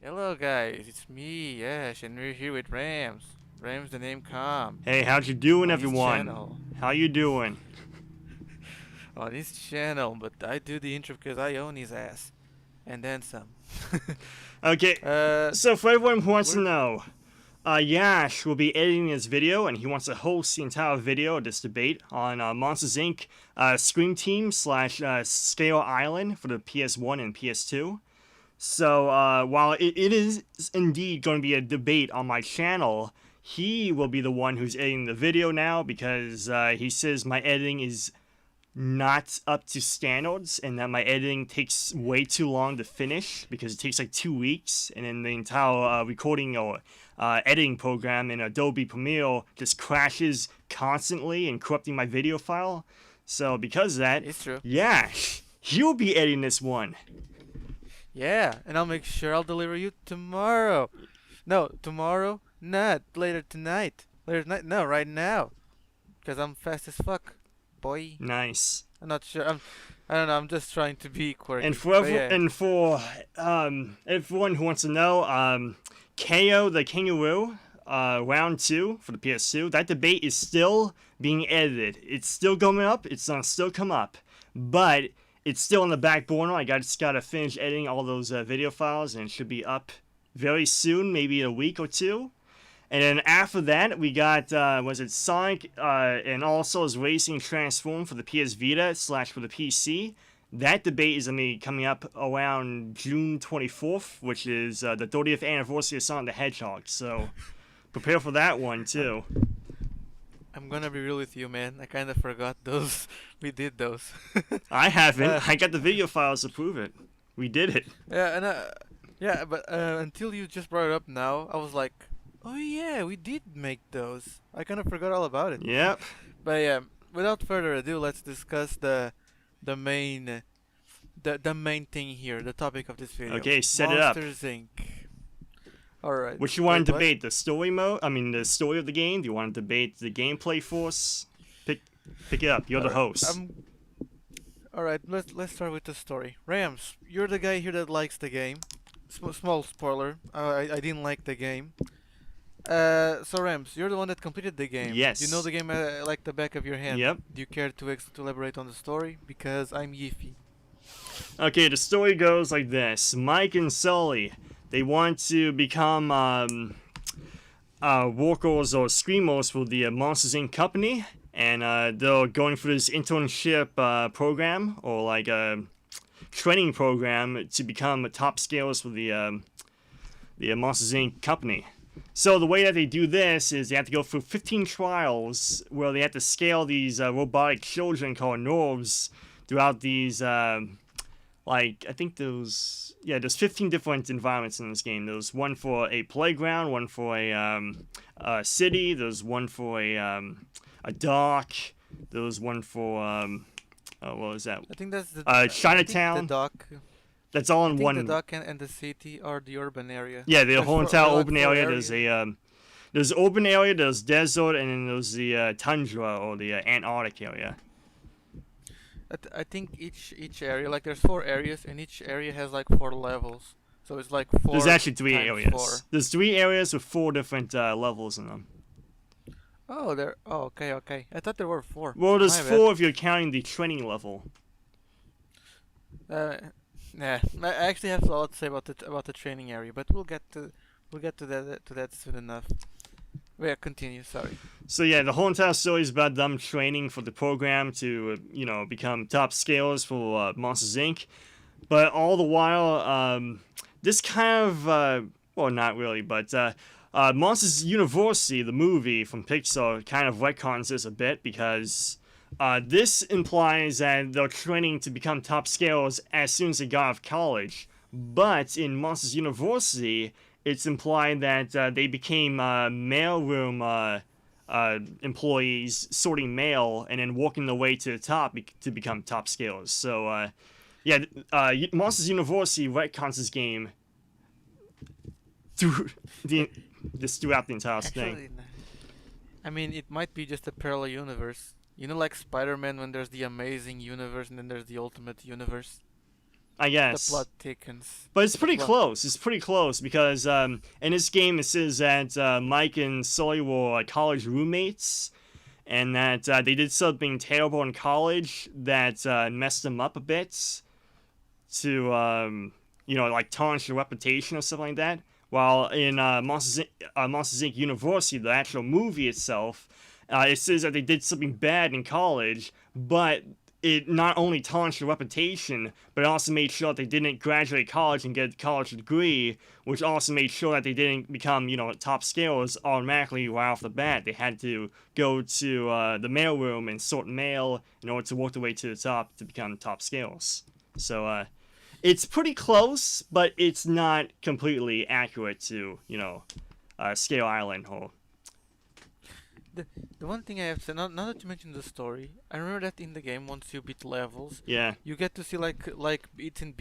Hello guys, it's me, Yash, and we're here with RamsTheNameCom Hey, how's you doing, on his everyone? channel. How you doing? On his channel, but I do the intro because I own his ass. And then some. Okay, uh, so for everyone who wants to we're know, Yash will be editing this video, and he wants to host the entire video of this debate on Monsters Inc. Scream Team slash Scale Island for the PS1 and PS2. So while it is indeed going to be a debate on my channel, he will be the one who's editing the video now because he says my editing is not up to standards and that my editing takes way too long to finish because it takes like 2 weeks, and then the entire recording or editing program in Adobe Premiere just crashes constantly and corrupting my video file. So because of that, it's true. yeah, he'll be editing this one. Yeah, and I'll make sure I'll deliver you tomorrow. No, tomorrow, not later tonight. Later tonight, no, right now. Because I'm fast as fuck, boy. Nice. I'm not sure. I don't know. I'm just trying to be And quirky. for But yeah, everyone who wants to know, KO the Kangaroo, round two for the PS2. That debate is still being edited. It's still going up. It's gonna still come up, but it's still on the back burner. I just gotta finish editing all those video files, and it should be up very soon, maybe in a week or two. And then after that, we got, was it Sonic and All Stars Racing Transform for the PS Vita / for the PC. That debate is going to be coming up around June 24th, which is the 30th anniversary of Sonic the Hedgehog. So prepare for that one, I'm too. I'm gonna be real with you, man. I kind of forgot those. We did those. I uh, haven't. I got the video files to prove it. We did it. yeah, and yeah, but until you just brought it up now, I was like, oh yeah, we did make those. I kind of forgot all about it. Yep. But yeah, without further ado, let's discuss the main the main thing here, the topic of this video. Okay, set it up. Monsters Inc. All right. What you want Wait, to what? debate? The story mode? I mean, the story of the game? Do you want to debate the gameplay force? Pick it up. You're All the right. host. All right. Let's start with the story. Rams, you're the guy here that likes the game. Small spoiler. I didn't like the game. So Rams, you're the one that completed the game. You know Yes. the game like the back of your hand. Yep. Do you care to elaborate on the story? Because I'm Yiffy. Okay, the story goes like this. Mike and Sully, they want to become workers or screamers for the Monsters Inc. company, and they're going through this internship program or like a training program to become top scalers for the Monsters Inc. company. So the way that they do this is they have to go through 15 trials where they have to scale these robotic children called nerves throughout these like I think there's 15 different environments in this game. There's one for a playground, one for a city. There's one for a dock. There's one for what was that? I think that's the. I think the Chinatown. dock. That's all I in think the one. dock and the city are the urban area. Yeah, the There's whole four. entire There are like open four area. areas. There's open area. There's desert, and then there's the tundra or the Antarctic area. I think each area, like there's four areas, and each area has like four levels. So it's like There's four actually three times areas. four. There's 3 areas with 4 different levels in them. Oh, there. Oh, okay, okay. I thought there were four. Well, there's My bad. 4 if you're counting the training level. Uh, yeah. I actually have a lot to say about the training area, but we'll get to that soon enough. Yeah, continue. Sorry. So yeah, the whole entire story is about them training for the program to, become top scalers for Monsters Inc. But all the while, this kind of, well, not really, but Monsters University, the movie from Pixar, kind of retcons this a bit because this implies that they're training to become top scalers as soon as they got out of college. But in Monsters University, it's implied that they became mailroom employees sorting mail and then working their way to the top to become top scalers. So, yeah, Monsters University retcons this game through throughout the entire thing. Actually, I mean, it might be just a parallel universe. You know, like Spider-Man when there's the amazing universe and then there's the ultimate universe. I The guess. plot thickens. But it's The pretty plot. close. It's pretty close because in this game it says that Mike and Sully were college roommates, and that they did something terrible in college that messed them up a bit to like tarnish their reputation or something like that. While in Monsters Inc. University, the actual movie itself, it says that they did something bad in college, but it not only tarnished their reputation, but it also made sure that they didn't graduate college and get a college degree, which also made sure that they didn't become, top scalers automatically right off the bat. They had to go to the mailroom and sort mail in order to work their way to the top to become top scalers. So, it's pretty close, but it's not completely accurate to, Scale Island or The, the one thing I have to say, now that you mentioned the story, I remember that in the game, once you beat levels, yeah. you get to see like bits and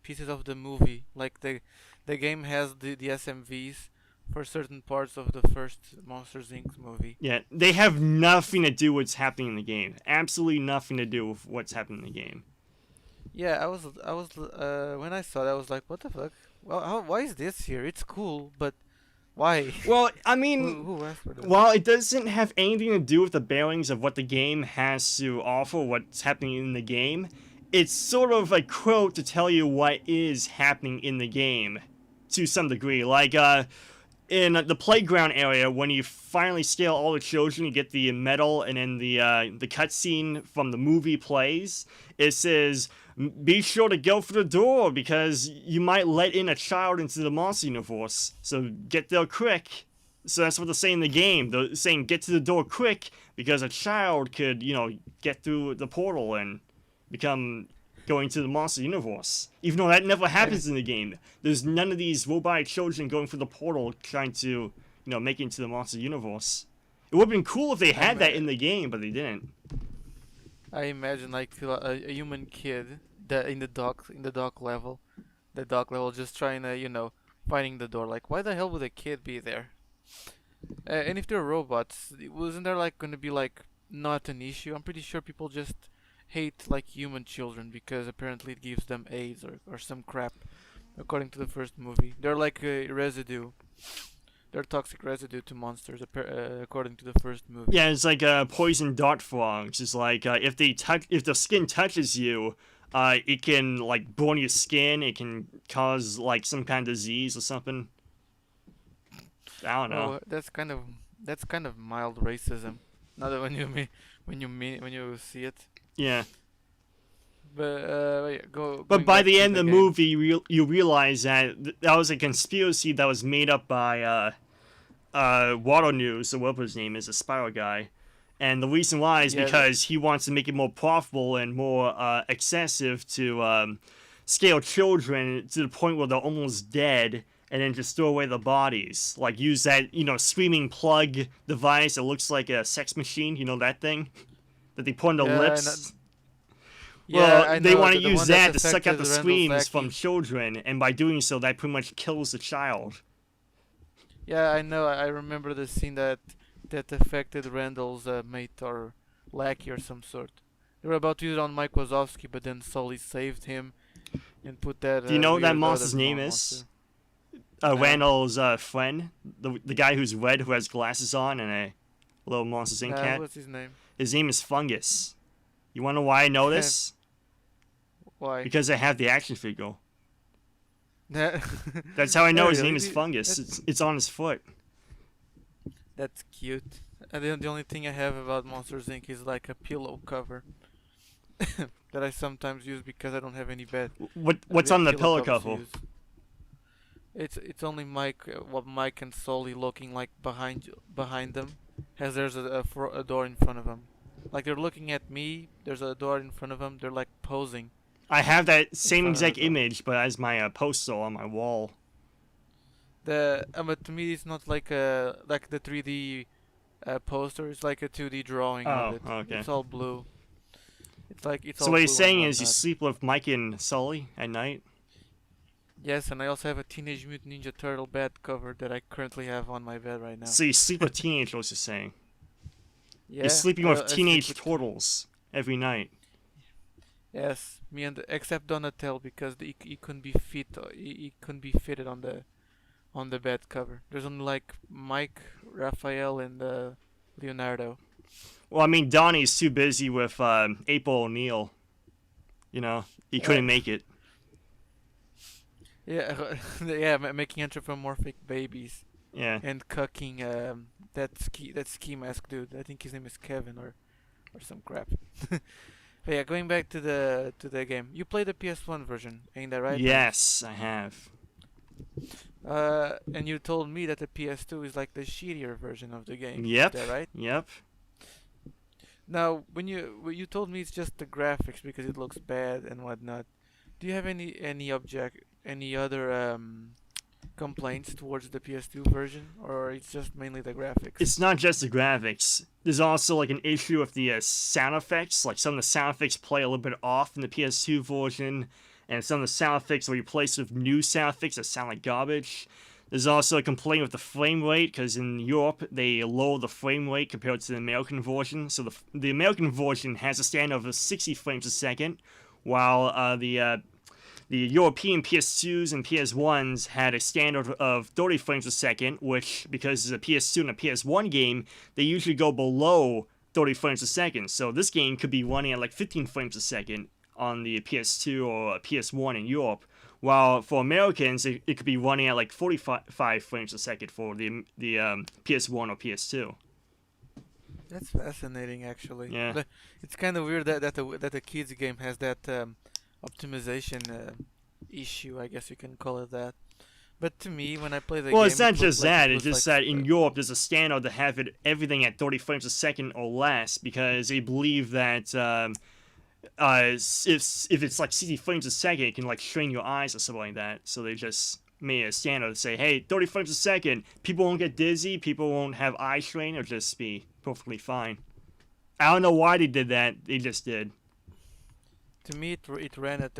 pieces of the movie. Like the game has the SMVs for certain parts of the first Monsters Inc. movie. Yeah, they have nothing to do with what's happening in the game. Absolutely nothing to do with what's happening in the game. Yeah, I was when I saw that, I was like, what the fuck? Well, why is this here? It's cool, but why? Well, I who mean, who asked for that? while it doesn't have anything to do with the bearings of what the game has to offer, what's happening in the game, it's sort of a quote to tell you what is happening in the game to some degree. Like, in the playground area, when you finally scale all the children, you get the medal, and then the cutscene from the movie plays. It says, "Be sure to go for the door because you might let in a child into the monster universe. So get there quick." So that's what they're saying in the game. They're saying get to the door quick because a child could, get through the portal and become going to the monster universe. Even though that never happens in the game. There's none of these robotic children going through the portal trying to, make it into the monster universe. It would have been cool if they had that in the game, but they didn't. I imagine like a human kid that in the dock level, just trying to finding the door. Like, why the hell would a kid be there? And if they're robots, wasn't there like gonna be like not an issue? I'm pretty sure people just hate like human children because apparently it gives them AIDS or some crap. According to the first movie, they're like a residue. They're toxic residue to monsters, according to the first movie. Yeah, it's like poison dart frogs. It's like if the skin touches you, it can like burn your skin. It can cause like some kind of disease or something. I don't know. Oh, that's kind of mild racism. Not that when you see it. Yeah. But yeah, But going by back the to end the of the game. movie, you realize that that was a conspiracy that was made up by Water News, or whatever his name is, a spiral guy. And the reason why is Yeah, because he wants to make it more profitable and more excessive to scale children to the point where they're almost dead, and then just throw away the bodies. Like use that screaming plug device that looks like a sex machine. You know that thing that they put on the yeah, lips. yeah, Well, I they know want to the use one that that to suck out affected the Randall screams from Zaki. children, and by doing so, that pretty much kills the child. Yeah, I know. I remember the scene that affected Randall's mate or lackey or some sort. They were about to use it on Mike Wazowski, but then Sully saved him and put that Do you know what that weird monster's other name monster. is? No, Randall's friend, the guy who's red, who has glasses on, and a little Monsters Inc. no, cat. what's his name? His name is Fungus. You want to know why I know this? Why? Because I have the action figure. That- That's how I know Oh, his really? name is Fungus. It's on his foot. That's cute. And the only thing I have about Monsters Inc. is like a pillow cover that I sometimes use because I don't have any bed. What's The on the pillow covers to cover? use. It's only Mike and Sully looking like behind them, as there's a door in front of them. Like they're looking at me. There's a door in front of them. They're like posing I have that in same front of the exact door. image, but as my poster on my wall. But to me it's not like the 3D poster. It's like a 2D drawing of Oh, it. okay. It's all blue. It's So all what blue he's and saying is you whatnot. sleep with Mike and Sully at night? Yes, and I also have a Teenage Mutant Ninja Turtle bed cover that I currently have on my bed right now. So you sleep with teenagers, you're saying? Yeah, You're sleeping I with sleep teenage with turtles every night. Yes, me and except Donatello because he couldn't be fit. He couldn't be fitted on the bed cover. There's only like Mike, Raphael, and Leonardo. Well, I mean, Donnie's too busy with April O'Neil. You know, he Uh, couldn't make it. yeah, yeah, making anthropomorphic babies Yeah. and cucking that ski mask dude. I think his name is Kevin or some crap. But yeah, going back to the game. You play the PS1 version, ain't that right, Rams? Yes, I have. And you told me that the PS2 is like the shittier version of the game. Is Yep. that right? Yep. Now, when you told me it's just the graphics because it looks bad and whatnot. Do you have any other complaints towards the PS2 version, or it's just mainly the graphics? It's not just the graphics. There's also like an issue with the sound effects. Like some of the sound effects play a little bit off in the PS2 version, and some of the sound effects are replaced with new sound effects that sound like garbage. There's also a complaint with the frame rate because in Europe they lower the frame rate compared to the American version. So the American version has a standard of 60 frames a second, while the European PS2s and PS1s had a standard of 30 frames a second, which, because it's a PS2 and a PS1 game, they usually go below 30 frames a second. So this game could be running at like 15 frames a second on the PS2 or PS1 in Europe, while for Americans, it could be running at like 45 frames a second for the PS1 or PS2. That's fascinating, actually. Yeah. It's kind of weird that the kids game has that optimization issue. I guess you can call it that. But to me, when I play the Well, game, it's not it looks just like that. it It's looks just like that in Europe, there's a standard to have everything at 30 frames a second or less because they believe that if it's like 60 frames a second, it can like strain your eyes or something like that. So they just made a standard to say, hey, 30 frames a second, people won't get dizzy, people won't have eye strain, it'll just be perfectly fine. I don't know why they did that. They just did. to me it ran at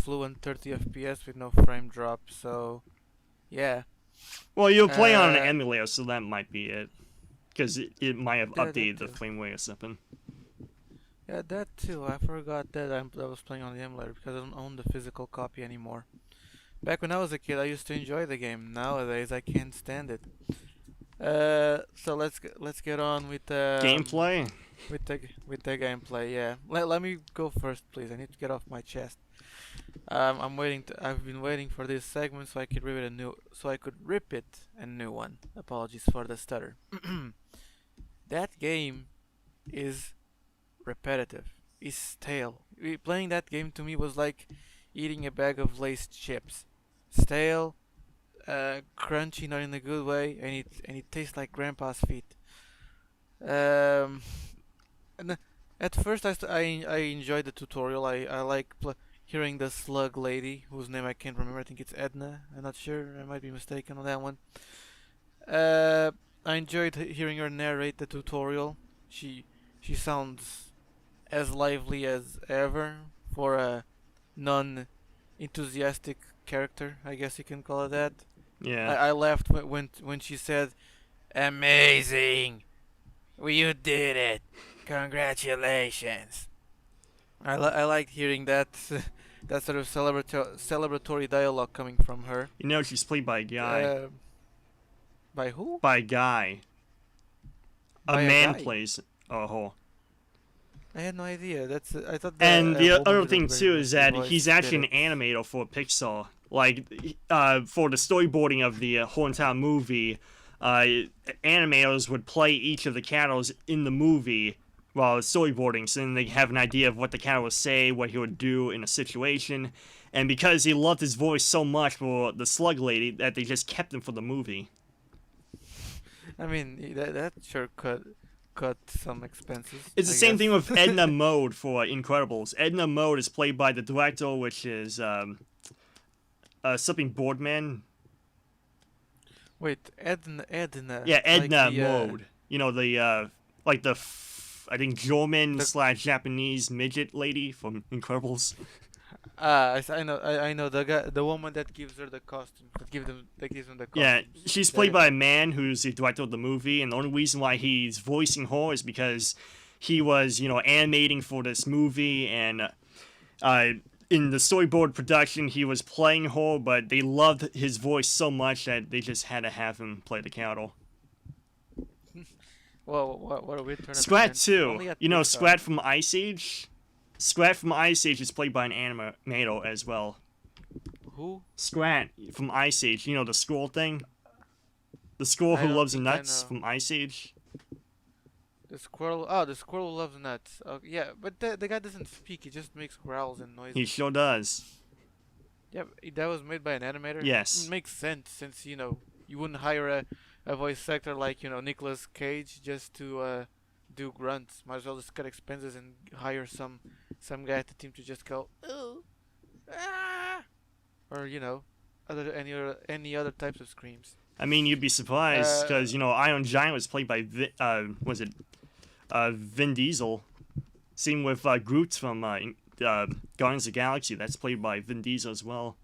fluent 30 FPS with no frame drop. So yeah, Well, you'll play on an uh, emulator, so that might be it. Because it might have that updated the too. frame rate or something. Yeah, that too. I forgot that I was playing on the emulator because I don't own the physical copy anymore. Back when I was a kid, I used to enjoy the game. Nowadays, I can't stand it. So let's get on Gameplay? with the gameplay. Yeah, let me go first, please. I need to get off my chest. I've been waiting for this segment so I could rip it a new one. Apologies for the stutter. That game is repetitive. It's stale. Playing that game to me was like eating a bag of laced chips. Stale, crunchy, not in a good way, and it tastes like grandpa's feet. Um, and at first I enjoyed the tutorial. I like hearing the slug lady whose name I can't remember. I think it's Edna. I'm not sure. I might be mistaken on that one. Uh, I enjoyed hearing her narrate the tutorial. She sounds as lively as ever for a non-enthusiastic character. I guess you can call it that. Yeah. I laughed when she said, "Amazing! Well, you did it! Congratulations!" I liked hearing that that sort of celebratory dialogue coming from her. You know she's played by a guy. Uh, by who? By a guy. A By a man guy. plays a whole. I had no idea. I thought And the the woman other with a thing very too is raspy that voice he's did actually it. an animator for Pixar. Like, for the storyboarding of the whole entire movie, animators would play each of the characters in the movie while storyboarding, so then they have an idea of what the character would say, what he would do in a situation. And because he loved his voice so much for the Slug Lady, that they just kept him for the movie. I mean, that sure cut some expenses. It's the I same guess. thing with Edna Mode for Incredibles. Edna Mode is played by the director, which is something Boardman. Wait, Edna. Yeah, Like Edna the Mode. You know, like I think German the slash Japanese midget lady from Incredibles. I know the woman that gives her the costume that gives them the Yeah, costumes. she's That played is by a man who's the director of the movie, and the only reason why he's voicing her is because he was, animating for this movie, and uh, in the storyboard production, he was playing Hole, but they loved his voice so much that they just had to have him play the cattle. Well, what a weird turn of Scrat events. 2. Only at You know Pixar. Scrat from Ice Age? Scrat from Ice Age is played by an animator as well. Who? Scrat from Ice Age, you know the squirrel thing? The squirrel I who don't loves think I nuts know. from Ice Age? The squirrel. Oh, the squirrel loves nuts. Yeah, but the guy doesn't speak. He just makes growls and He noises. sure does. Yeah, that was made by an animator. Yes. Makes sense since you wouldn't hire a voice actor like Nicolas Cage just to do grunts. Might as well just cut expenses and hire some guy at the team to just go ooh ah or any other types of screams. I mean, you'd be surprised Uh, because Iron Giant was played by Vin Diesel. Same with Groot from Guardians of the Galaxy. That's played by Vin Diesel as well.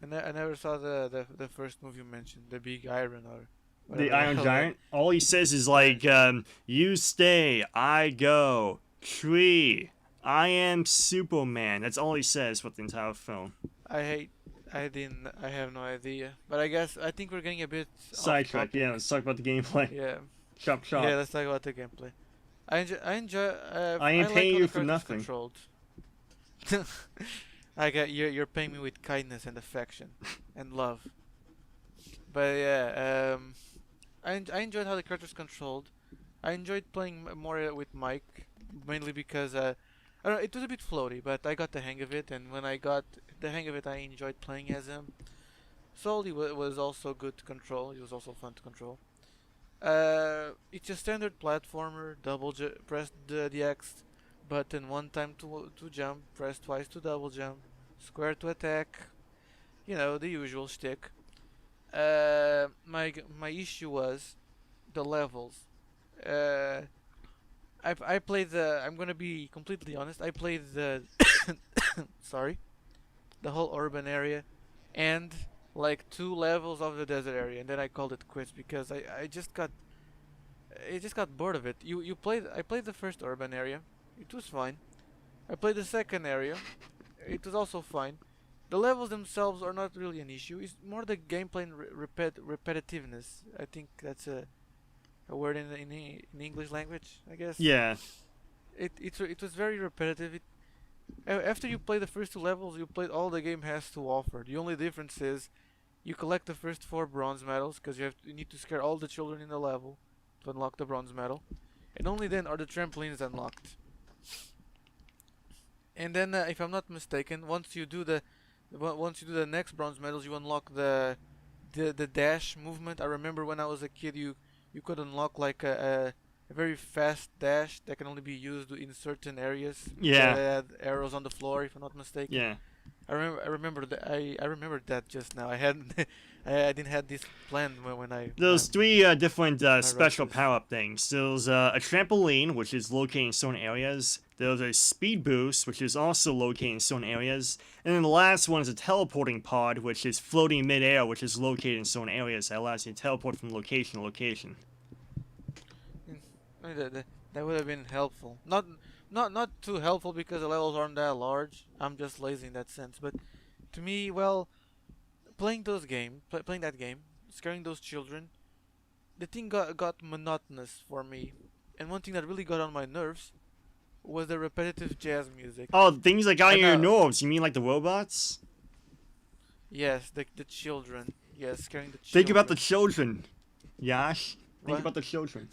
I never saw the first movie you mentioned, the Big Iron or The whatever the Iron hell that. Giant. All he says is Iron like, Giant. "You stay, I go. Tree, I am Superman." That's all he says for the entire film. I hate. I didn't. I have no idea. But I think we're getting a bit off Sidetrack. topic. Yeah, let's talk about the gameplay. Yeah. Chop chop. Yeah. Let's talk about the gameplay. I enjoy. I enjoy. I I ain't like paying how you the for character's nothing. controlled. I got you're paying me with kindness and affection and love. But yeah. I enjoyed how the character's controlled. I enjoyed playing more with Mike, mainly because I don't know, it was a bit floaty, but I got the hang of it, and when I got the hang of it, I enjoyed playing as him. Sully was also good to control. He was also fun to control. It's a standard platformer. Press the X button one time to jump. Press twice to double jump. Square to attack. The usual shtick. My issue was the levels. Uh, I played the. I'm gonna be completely honest. I played the. Sorry, the whole urban area, and like 2 levels of the desert area, and then I called it quits because I just got bored of it. I played the first urban area. It was fine. I played the second area. It was also fine. The levels themselves are not really an issue. It's more the gameplay and repetitiveness. I think that's a word in English language, I guess. Yeah. It was very repetitive. After you play the first 2 levels, you played all the game has to offer. The only difference is you collect the first 4 bronze medals because you need to scare all the children in the level to unlock the bronze medal, and only then are the trampolines unlocked. And then, if I'm not mistaken, once you do the next bronze medals, you unlock the dash movement. I remember when I was a kid, you could unlock like a very fast dash that can only be used in certain areas that Yeah. had arrows on the floor, if I'm not mistaken. Yeah. I remembered that just now. I hadn't I didn't have this planned when I There's when, 3 different when I wrote special this. power-up things. There's a trampoline, which is located in certain areas. There's a speed boost, which is also located in certain areas. And then the last one is a teleporting pod, which is floating mid-air, which is located in certain areas that allows you to teleport from location to location. Mm, I mean, that would have been helpful. Not too helpful because the levels aren't that large. I'm just lazy in that sense. But to me, well, playing that game, scaring those children, the thing got monotonous for me. And one thing that really got on my nerves was the repetitive jazz music. Oh, things that got on And your nerves. You mean like the robots? yes, the children. Yes, scaring the Think about the children. children, Yash. Think What? about the children.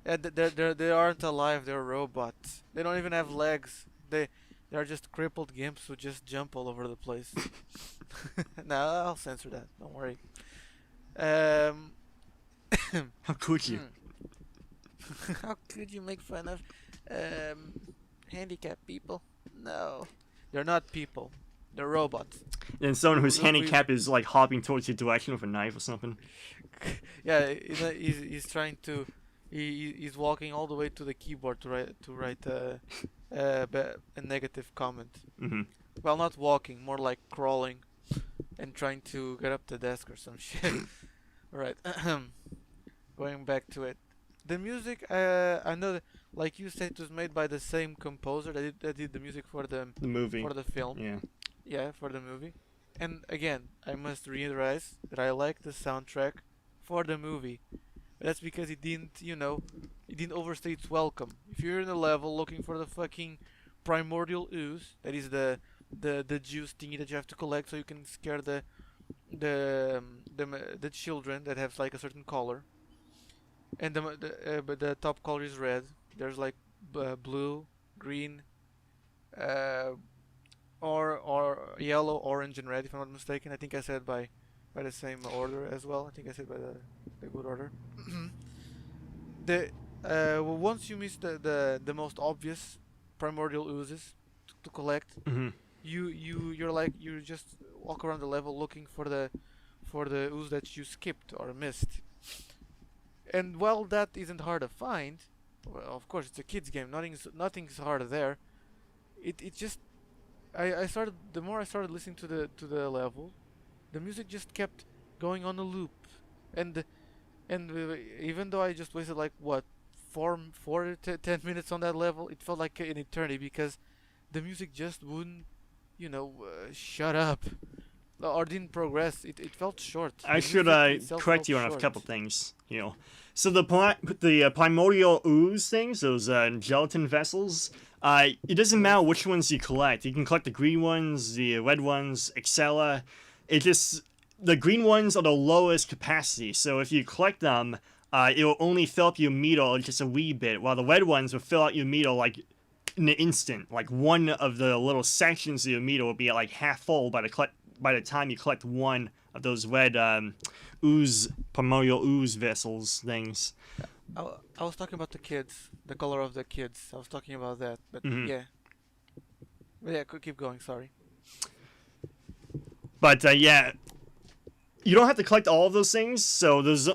Yeah, they aren't alive. They're robots. They don't even have legs. They are just crippled gimps who just jump all over the place. No, I'll censor that. Don't worry. Um, How could you? how could you make fun of um, handicapped people? No, they're not people. They're robots. And someone whose Look, handicap is like hopping towards your direction with a knife or something. yeah, he's trying to. He's walking all the way to the keyboard to write a negative comment. Hmm. Well, not walking, more like crawling and trying to get up the desk or some shit. Alright, going back to it. The music, I know that like you said, it was made by the same composer that did the music The movie. for the film. Yeah. Yeah, for the movie. And again, I must reiterate that I like the soundtrack for the movie. That's because it didn't overstay its welcome. If you're in a level looking for the fucking primordial ooze, that is the juice thingy that you have to collect so you can scare the children that have like a certain color, and but the top color is red. There's like blue, green, uh, or yellow, orange, and red. If I'm not mistaken, I think I said by the same order as well. I think I said by the good order. the Once you miss the most obvious primordial oozes to collect, Hmm. you're like you just walk around the level looking for the ooze that you skipped or missed. And while that isn't hard to find, well, of course it's a kids game. Nothing's hard there. It just I started the more I started listening to the level, the music just kept going on a loop, and even though I just wasted like what 10 minutes on that level, it felt like an eternity because the music just wouldn't shut up or didn't progress. It felt short. I The should music itself correct felt you on a couple short. things. So the primordial ooze things, those gelatin vessels. It doesn't matter Yes. which ones you collect. You can collect the green ones, the red ones, etc. It just the green ones are the lowest capacity. So if you collect them, it will only fill up your meter just a wee bit, while the red ones will fill out your meter like in an instant. Like one of the little sections of your meter will be at like half full by the time you collect one of those red ooze primordial ooze vessels things. I was talking about the kids, the color of the kids. I was talking about that, but Hmm. yeah, could keep going. Sorry. But yeah, you don't have to collect all of those things, so there's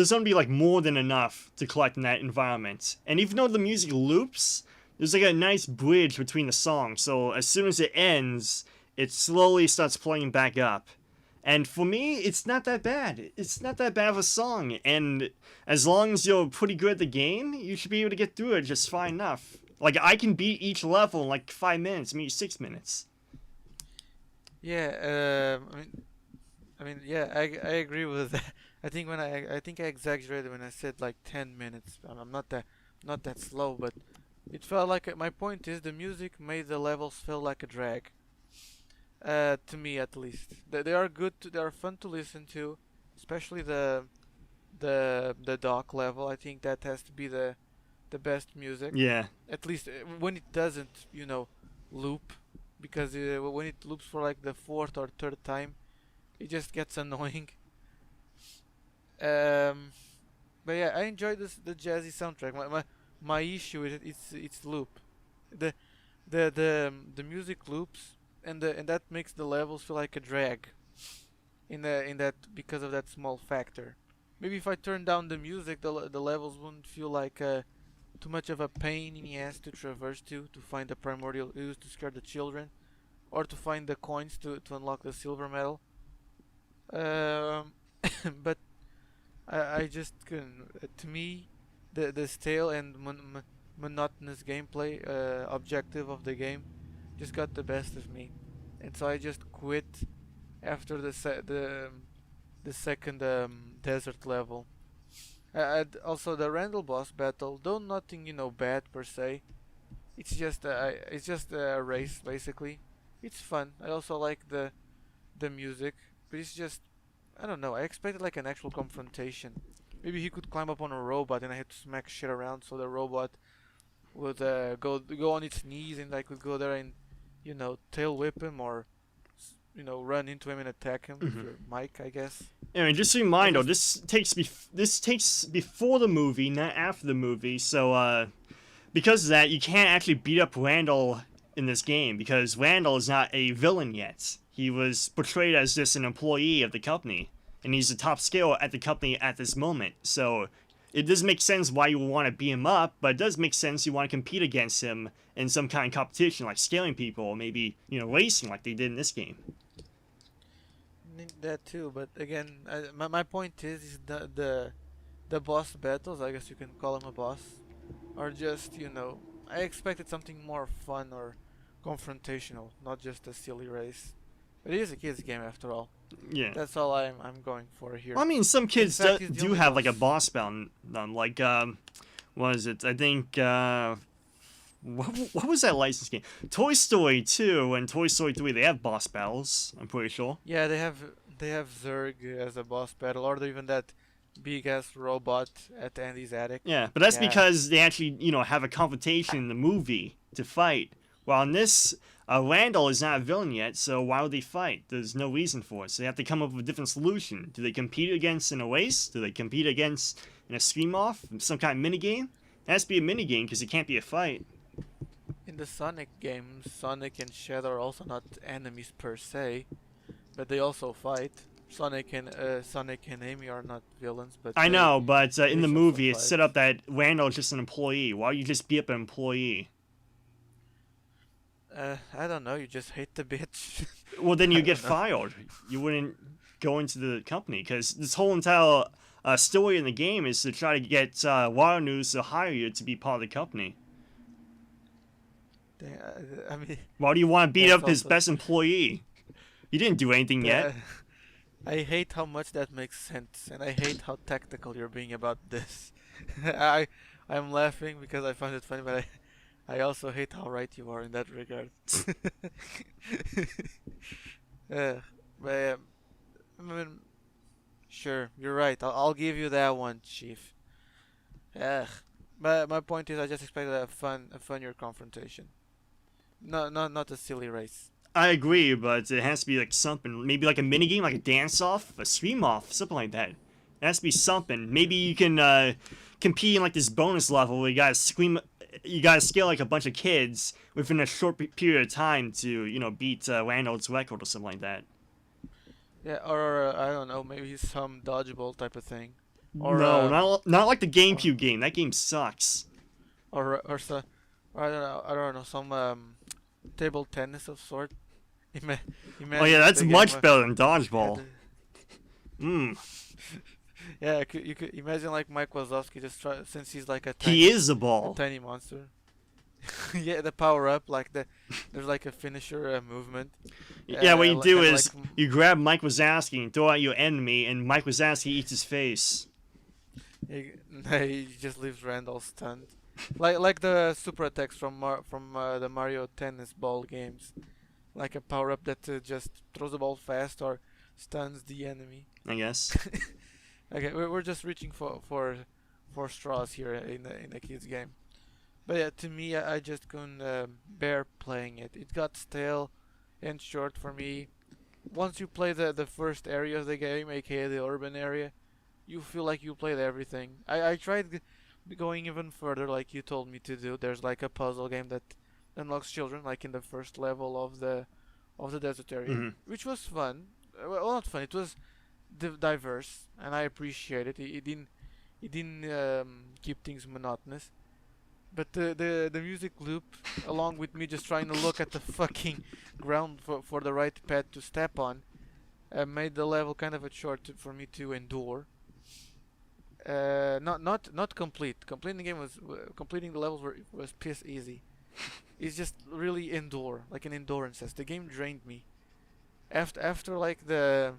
gonna be like more than enough to collect in that environment. And even though the music loops, there's like a nice bridge between the songs. So as soon as it ends, it slowly starts playing back up. And for me, it's not that bad. It's not that bad of a song. And as long as you're pretty good at the game, you should be able to get through it just fine enough. Like I can beat each level in like 5 minutes, maybe 6 minutes. Yeah. Yeah, I agree with that. I think I exaggerated when I said like 10 minutes. I'm not that slow, but it felt like my point is the music made the levels feel like a drag. To me at least. They are good. They are fun to listen to, especially the dock level. I think that has to be the best music. Yeah. At least when it doesn't, loop, because when it loops for like the fourth or third time, it just gets annoying. Um, but yeah, I enjoy the jazzy soundtrack. My issue is its loop. The the music loops, and that makes the levels feel like a drag in that because of that small factor. Maybe if I turn down the music, the levels wouldn't feel like too much of a pain in the ass to traverse to find the primordial ooze to scare the children, or to find the coins to unlock the silver medal. Um, but I just couldn't. To me, the stale and monotonous gameplay objective of the game just got the best of me, and so I just quit after the second desert level. Also the Randall boss battle, though nothing bad per se. It's just a race basically. It's fun. I also like the music, but it's just I don't know. I expected like an actual confrontation. Maybe he could climb up on a robot and I had to smack shit around so the robot would go on its knees and I could go there and tail whip him or run into him and attack him with Hmm. your mic, I guess. Anyway, just a I reminder, just this takes before the movie, not after the movie. So because of that, you can't actually beat up Randall in this game because Randall is not a villain yet. He was portrayed as just an employee of the company, and he's the top skill at the company at this moment. So it does make sense why you want to beat him up, but it does make sense you want to compete against him in some kind of competition, like scaling people, or maybe racing, like they did in this game. need that too, but again, my point is the boss battles. I guess you can call him a boss. or just I expected something more fun or confrontational, not just a silly race. But it is a kids game after all. Yeah. That's all I'm going for Well, here. I mean, some In kids fact, he's the do only have like a boss. boss battle. Like, what is it? I think, what was that license game? Toy Story 2 and Toy Story 3, they have boss battles, I'm pretty sure. Yeah, they have Zurg as a boss battle, or even that big ass robot at Andy's attic. Yeah, but that's Yeah, because they actually, have a confrontation in the movie to fight. While in this, Randall is not a villain yet, so why would they fight? There's no reason for it. So they have to come up with a different solution. Do they compete against in a race? Do they compete against in a scream off? Some kind of minigame? It has to be a minigame because it can't be a fight. in the Sonic games, Sonic and Shadow are also not enemies per se, but they also fight. Sonic and Amy are not villains, but I know, but in they the show some movie, it's fight. set up that Randall is just an employee. Why don't you just beat up an employee? I don't know. You just hate the bitch. Well, then you I get don't know. fired. You wouldn't go into the company because this whole entire story in the game is to try to get Water News to hire you to be part of the company. I mean, Why do you want to beat that's up his also best employee? You didn't do anything yet. the, I hate how much that makes sense, and I hate how tactical you're being about this. I I'm laughing because I find it funny, but I also hate how right you are in that regard. uh, but I mean, sure, you're right. I'll give you that one, Chief. Ugh. But my point is, I just expected a funnier confrontation. No, not a silly race. I agree, but it has to be like something. Maybe like a mini game, like a dance off, a stream off, something like that. It has to be something. Maybe you can compete in like this bonus level where you gotta scale like a bunch of kids within a short period of time to beat Randall's record or something like that. Yeah, or I don't know, maybe some dodgeball type of thing, or No, not like the or GameCube game. That game sucks. or so, I don't know, some table tennis of sort. Ima- Oh yeah, Imagine that's the game much better than had dodgeball. Hmm. yeah, you could imagine like Mike Wazowski just try, since he's like He is the a ball. tiny monster. Yeah, the power up, like there's like a finisher movement, Yeah, what you do kind of like is you grab Mike Wazowski and throw out your enemy, and Mike Wazowski eats his face. he, he just leaves Randall stunned, like the super attacks from the Mario tennis ball games, like a power up that just throws the ball fast or stuns the enemy. I guess. Okay, we're just reaching for straws here in a kids game. But yeah, to me, I just couldn't bear playing it. It got stale and short for me. Once you play the first area of the game, aka the urban area, you feel like you played everything. I tried going even further, like you told me to do. There's like a puzzle game that unlocks children, like in the first level of the desert area, Hmm. which was fun. Well, not fun. It was diverse, and I appreciate it. It didn't keep things monotonous. But the music loop, along with me just trying to look at the fucking ground for the right pad to step on, made the level kind of a chore for me to endure. Not complete. Completing the game completing the levels was piss easy. It's just really endure, like an endurance test. The game drained me. After like the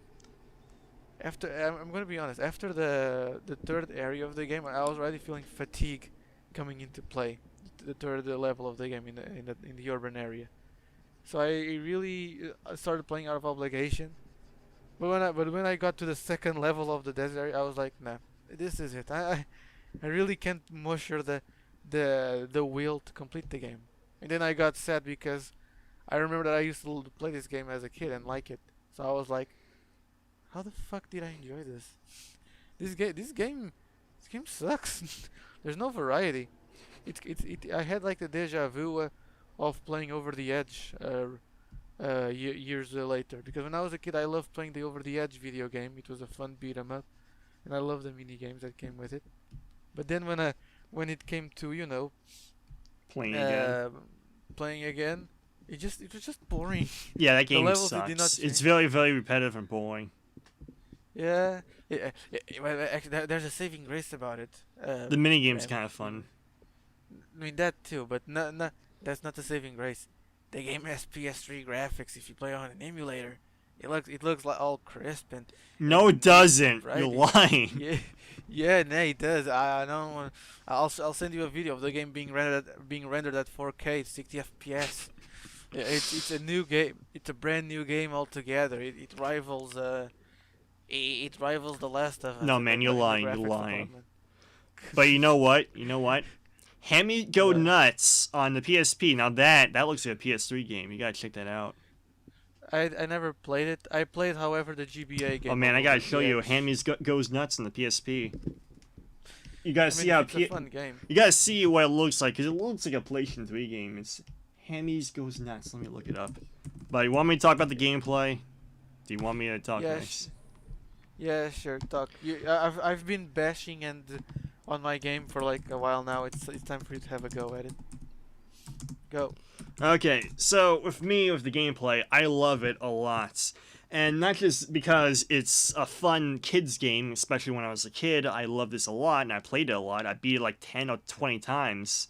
after I'm gonna be honest. After the third area of the game, I was already feeling fatigue coming into play. The third level of the game in the urban area. So I really started playing out of obligation. But when I got to the second level of the desert area, I was like, nah, this is it. I really can't muster the will to complete the game. And then I got sad because I remember that I used to play this game as a kid and like it. So I was like, how the fuck did I enjoy this? This game sucks. There's no variety. I had like the deja vu of playing Over the Edge years later, because when I was a kid I loved playing the Over the Edge video game. It was a fun beat 'em up, and I loved the mini games that came with it. But then when it came to Playing again. uh, playing again, it was just boring. Yeah, that The game levels did not sucks. It's change. very, very repetitive and boring. Yeah, well, actually, there's a saving grace about it. The minigame's Rams. kind of fun. I mean that too, but that's not the saving grace. The game has PS3 graphics. If you play on an emulator, it looks like all crisp No, it and it's doesn't. You're bright. lying. Yeah, yeah, no, it does. I don't want. I'll send you a video of the game being rendered at 4K, 60 FPS. Yeah, it's a new game. It's a brand new game altogether. It rivals The Last of Us No, in the man, you're in the lying. You're graphics lying. department. But you know what? You know what? Hammy Go What? Nuts on the PSP. Now that looks like a PS3 game. You gotta check that out. I never played it. I played, however, the GBA Oh game man, I gotta on show the you. Edge. Goes nuts on the PSP. You gotta I see mean, how it's a fun game. you gotta see what it looks like, cause it looks like a PlayStation 3 game. It's Hammies Goes Nuts. Let me look it up. But you want me to talk about the gameplay? Do you want me to talk Yeah, next? yeah, sure. Talk. I've been bashing and on my game for like a while now. It's time for you to have a go at it. Go. Okay, so with me, with the gameplay, I love it a lot. And not just because it's a fun kids game, especially when I was a kid, I loved this a lot and I played it a lot. I beat it like 10 or 20 times.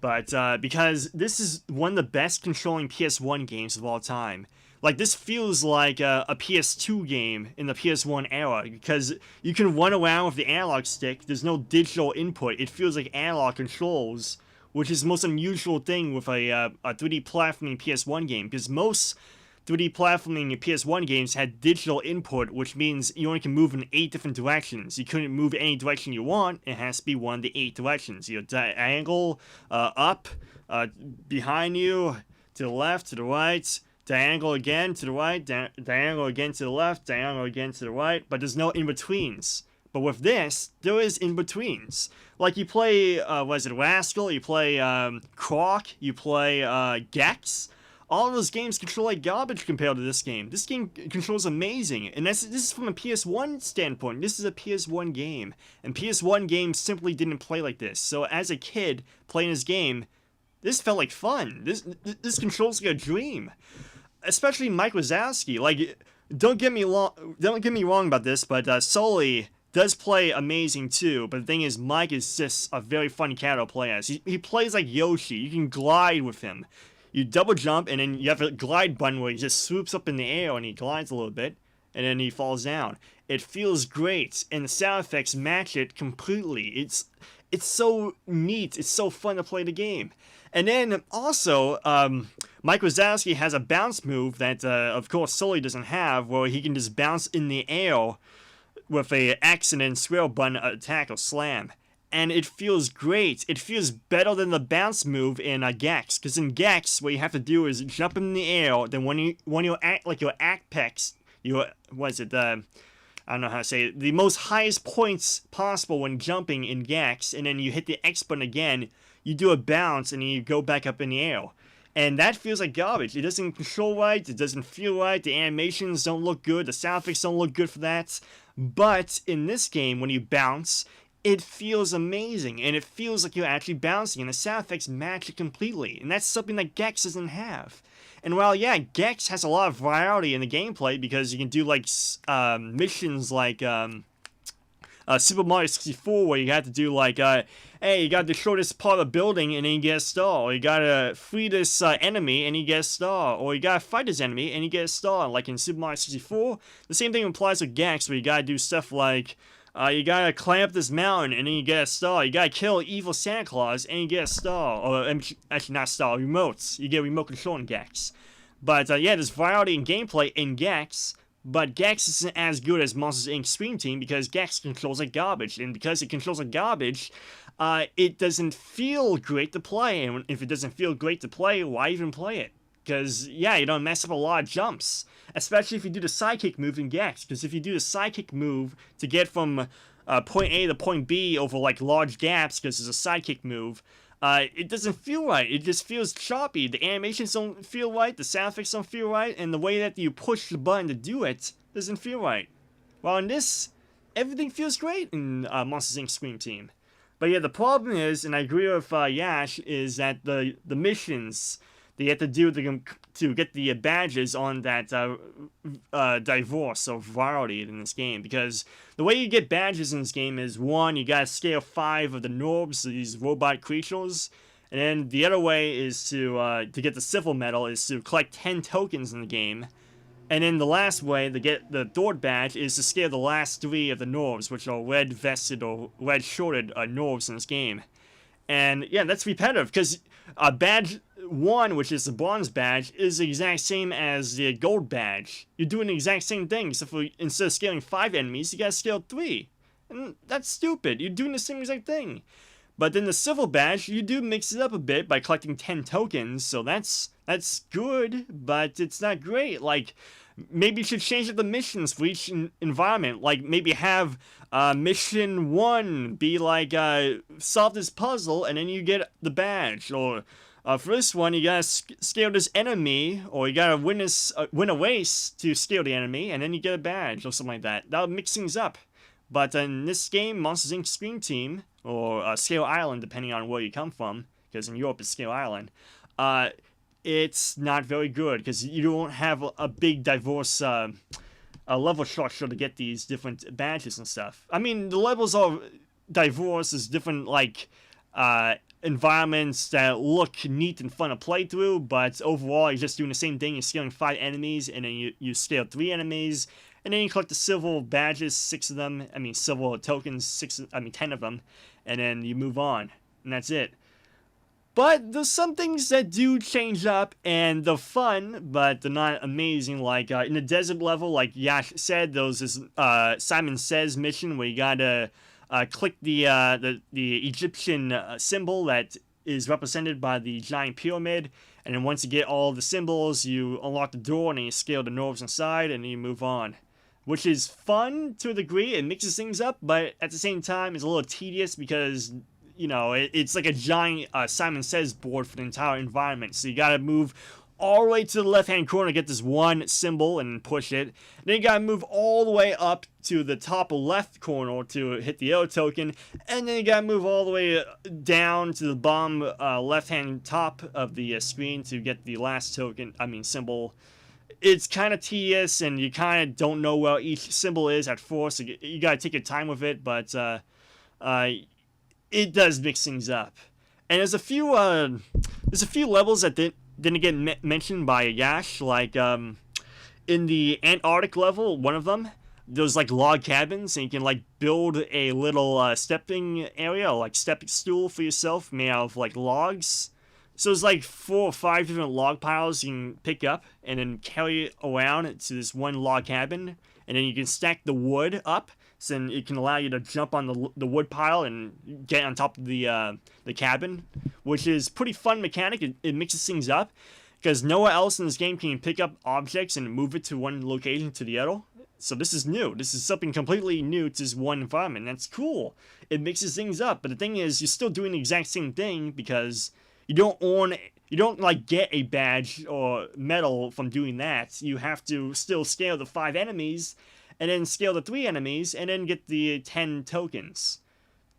But because this is one of the best controlling PS1 games of all time. Like, this feels like a PS2 game in the PS1 era, because you can run around with the analog stick, there's no digital input, it feels like analog controls, which is the most unusual thing with a 3D platforming PS1 game, because most 3D platforming PS1 games had digital input, which means you only can move in 8 different directions. You couldn't move any direction you want, it has to be one of the 8 directions. Diagonal, up, behind you, to the left, to the right, diagonal again to the right, diagonal again to the left, diagonal again to the right, but there's no in-betweens. But with this, there is in-betweens. Like, you play, Rascal, you play, Croc, you play, Gex. All of those games control like garbage compared to this game. This game controls amazing, and this is from a PS1 standpoint. This is a PS1 game, and PS1 games simply didn't play like this. So as a kid playing this game, this felt like fun. This controls like a dream. Especially Mike Wazowski. Like, don't get me wrong about this, but Sully does play amazing too. But the thing is, Mike is just a very fun character to play as. He plays like Yoshi. You can glide with him. You double jump, and then you have a glide button where he just swoops up in the air and he glides a little bit, and then he falls down. It feels great, and the sound effects match it completely. It's so neat. It's so fun to play the game. And then also, Mike Wazowski has a bounce move that, of course, Sully doesn't have, where he can just bounce in the air with a X and then square button attack or slam. And it feels great. It feels better than the bounce move in Gex. Because in Gex, what you have to do is jump in the air, then when you act like your apex, I don't know how to say it, the most highest points possible when jumping in Gex, and then you hit the X button again, you do a bounce, and then you go back up in the air. And that feels like garbage. It doesn't control right, it doesn't feel right, the animations don't look good, the sound effects don't look good for that. But in this game, when you bounce, it feels amazing, and it feels like you're actually bouncing, and the sound effects match it completely, and that's something that Gex doesn't have. And while, yeah, Gex has a lot of variety in the gameplay, because you can do, like, missions like, Super Mario 64, where you have to do, like, hey, you got the shortest part of the building, and then you get a star, or you gotta free this, enemy, and you get a star, or you gotta fight this enemy, and you get a star, like in Super Mario 64. The same thing applies with Gex, where you gotta do stuff like, you gotta climb up this mountain, and then you get a star. You gotta kill evil Santa Claus, and you get a star. Or, actually, not star, remotes. You get a remote control in Gex. But, yeah, there's variety in gameplay in Gex, but Gex isn't as good as Monsters Inc. Stream Team, because Gex controls like garbage, and because it controls like garbage, it doesn't feel great to play, and if it doesn't feel great to play, why even play it? Because, yeah, you don't mess up a lot of jumps. Especially if you do the sidekick move in Gex. Because if you do the sidekick move to get from point A to point B over, like, large gaps, because it's a sidekick move, it doesn't feel right. It just feels choppy. The animations don't feel right, the sound effects don't feel right, and the way that you push the button to do it doesn't feel right. While in this, everything feels great in Monsters Inc. Scream Team. But yeah, the problem is, and I agree with Yash, is that the missions that you have to do to to get the badges on that divorce or variety in this game, because the way you get badges in this game is, one, you gotta scale 5 of the Norbs, these robot creatures, and then the other way is to get the civil medal is to collect 10 tokens in the game, and then the last way to get the Thord badge is to scale the last 3 of the Norbs, which are red vested or red shorted Norbs in this game. And yeah, that's repetitive, because badge 1, which is the bronze badge, is the exact same as the gold badge. You're doing the exact same thing, except for instead of scaling 5 enemies, you gotta scale 3. And that's stupid. You're doing the same exact thing. But then the civil badge, you do mix it up a bit by collecting 10 tokens, so that's good, but it's not great. Like, maybe you should change up the missions for each environment. Like, maybe have mission 1 be like, solve this puzzle, and then you get the badge. Or for this one, you gotta scale this enemy, or you gotta win a race to scale the enemy, and then you get a badge, or something like that. That'll mix things up. But in this game, Monsters Inc. Scream Team, or Scale Island, depending on where you come from, because in Europe it's Scale Island, it's not very good, because you don't have a big diverse level structure to get these different badges and stuff. I mean, the levels are diverse, there's different, like, environments that look neat and fun to play through, but overall you're just doing the same thing. You're scaling 5 enemies, and then you scale 3 enemies, and then you collect the civil badges, 6 of them, civil tokens, 10 of them, and then you move on, and that's it. But there's some things that do change up, and they're fun, but they're not amazing. Like, in the desert level, like Yash said, there's this Simon Says mission where you gotta click the Egyptian symbol that is represented by the giant pyramid, and then once you get all the symbols, you unlock the door, and then you scale the Norbs inside, and then you move on. Which is fun to a degree. It mixes things up, but at the same time, it's a little tedious because, you know, it's like a giant Simon Says board for the entire environment. So you gotta move all the way to the left-hand corner to get this one symbol and push it. Then you gotta move all the way up to the top left corner to hit the arrow token. And then you gotta move all the way down to the bottom left-hand top of the screen to get the last token, symbol. It's kind of tedious, and you kind of don't know where each symbol is at first. So you gotta take your time with it, but it does mix things up. And there's a few levels that didn't get mentioned by Yash, like in the Antarctic level, one of them, there's like log cabins, and you can like build a little stepping area, or like stepping stool for yourself made out of like logs. So there's like 4 or 5 different log piles you can pick up and then carry around to this one log cabin, and then you can stack the wood up, so then it can allow you to jump on the wood pile and get on top of the cabin, which is pretty fun mechanic. It mixes things up, because nowhere else in this game can you pick up objects and move it to one location to the other. So this is new. This is something completely new to this one environment. That's cool. It mixes things up, but the thing is, you're still doing the exact same thing, because you don't like get a badge or medal from doing that. You have to still scale the 5 enemies, and then scale the 3 enemies, and then get the 10 tokens.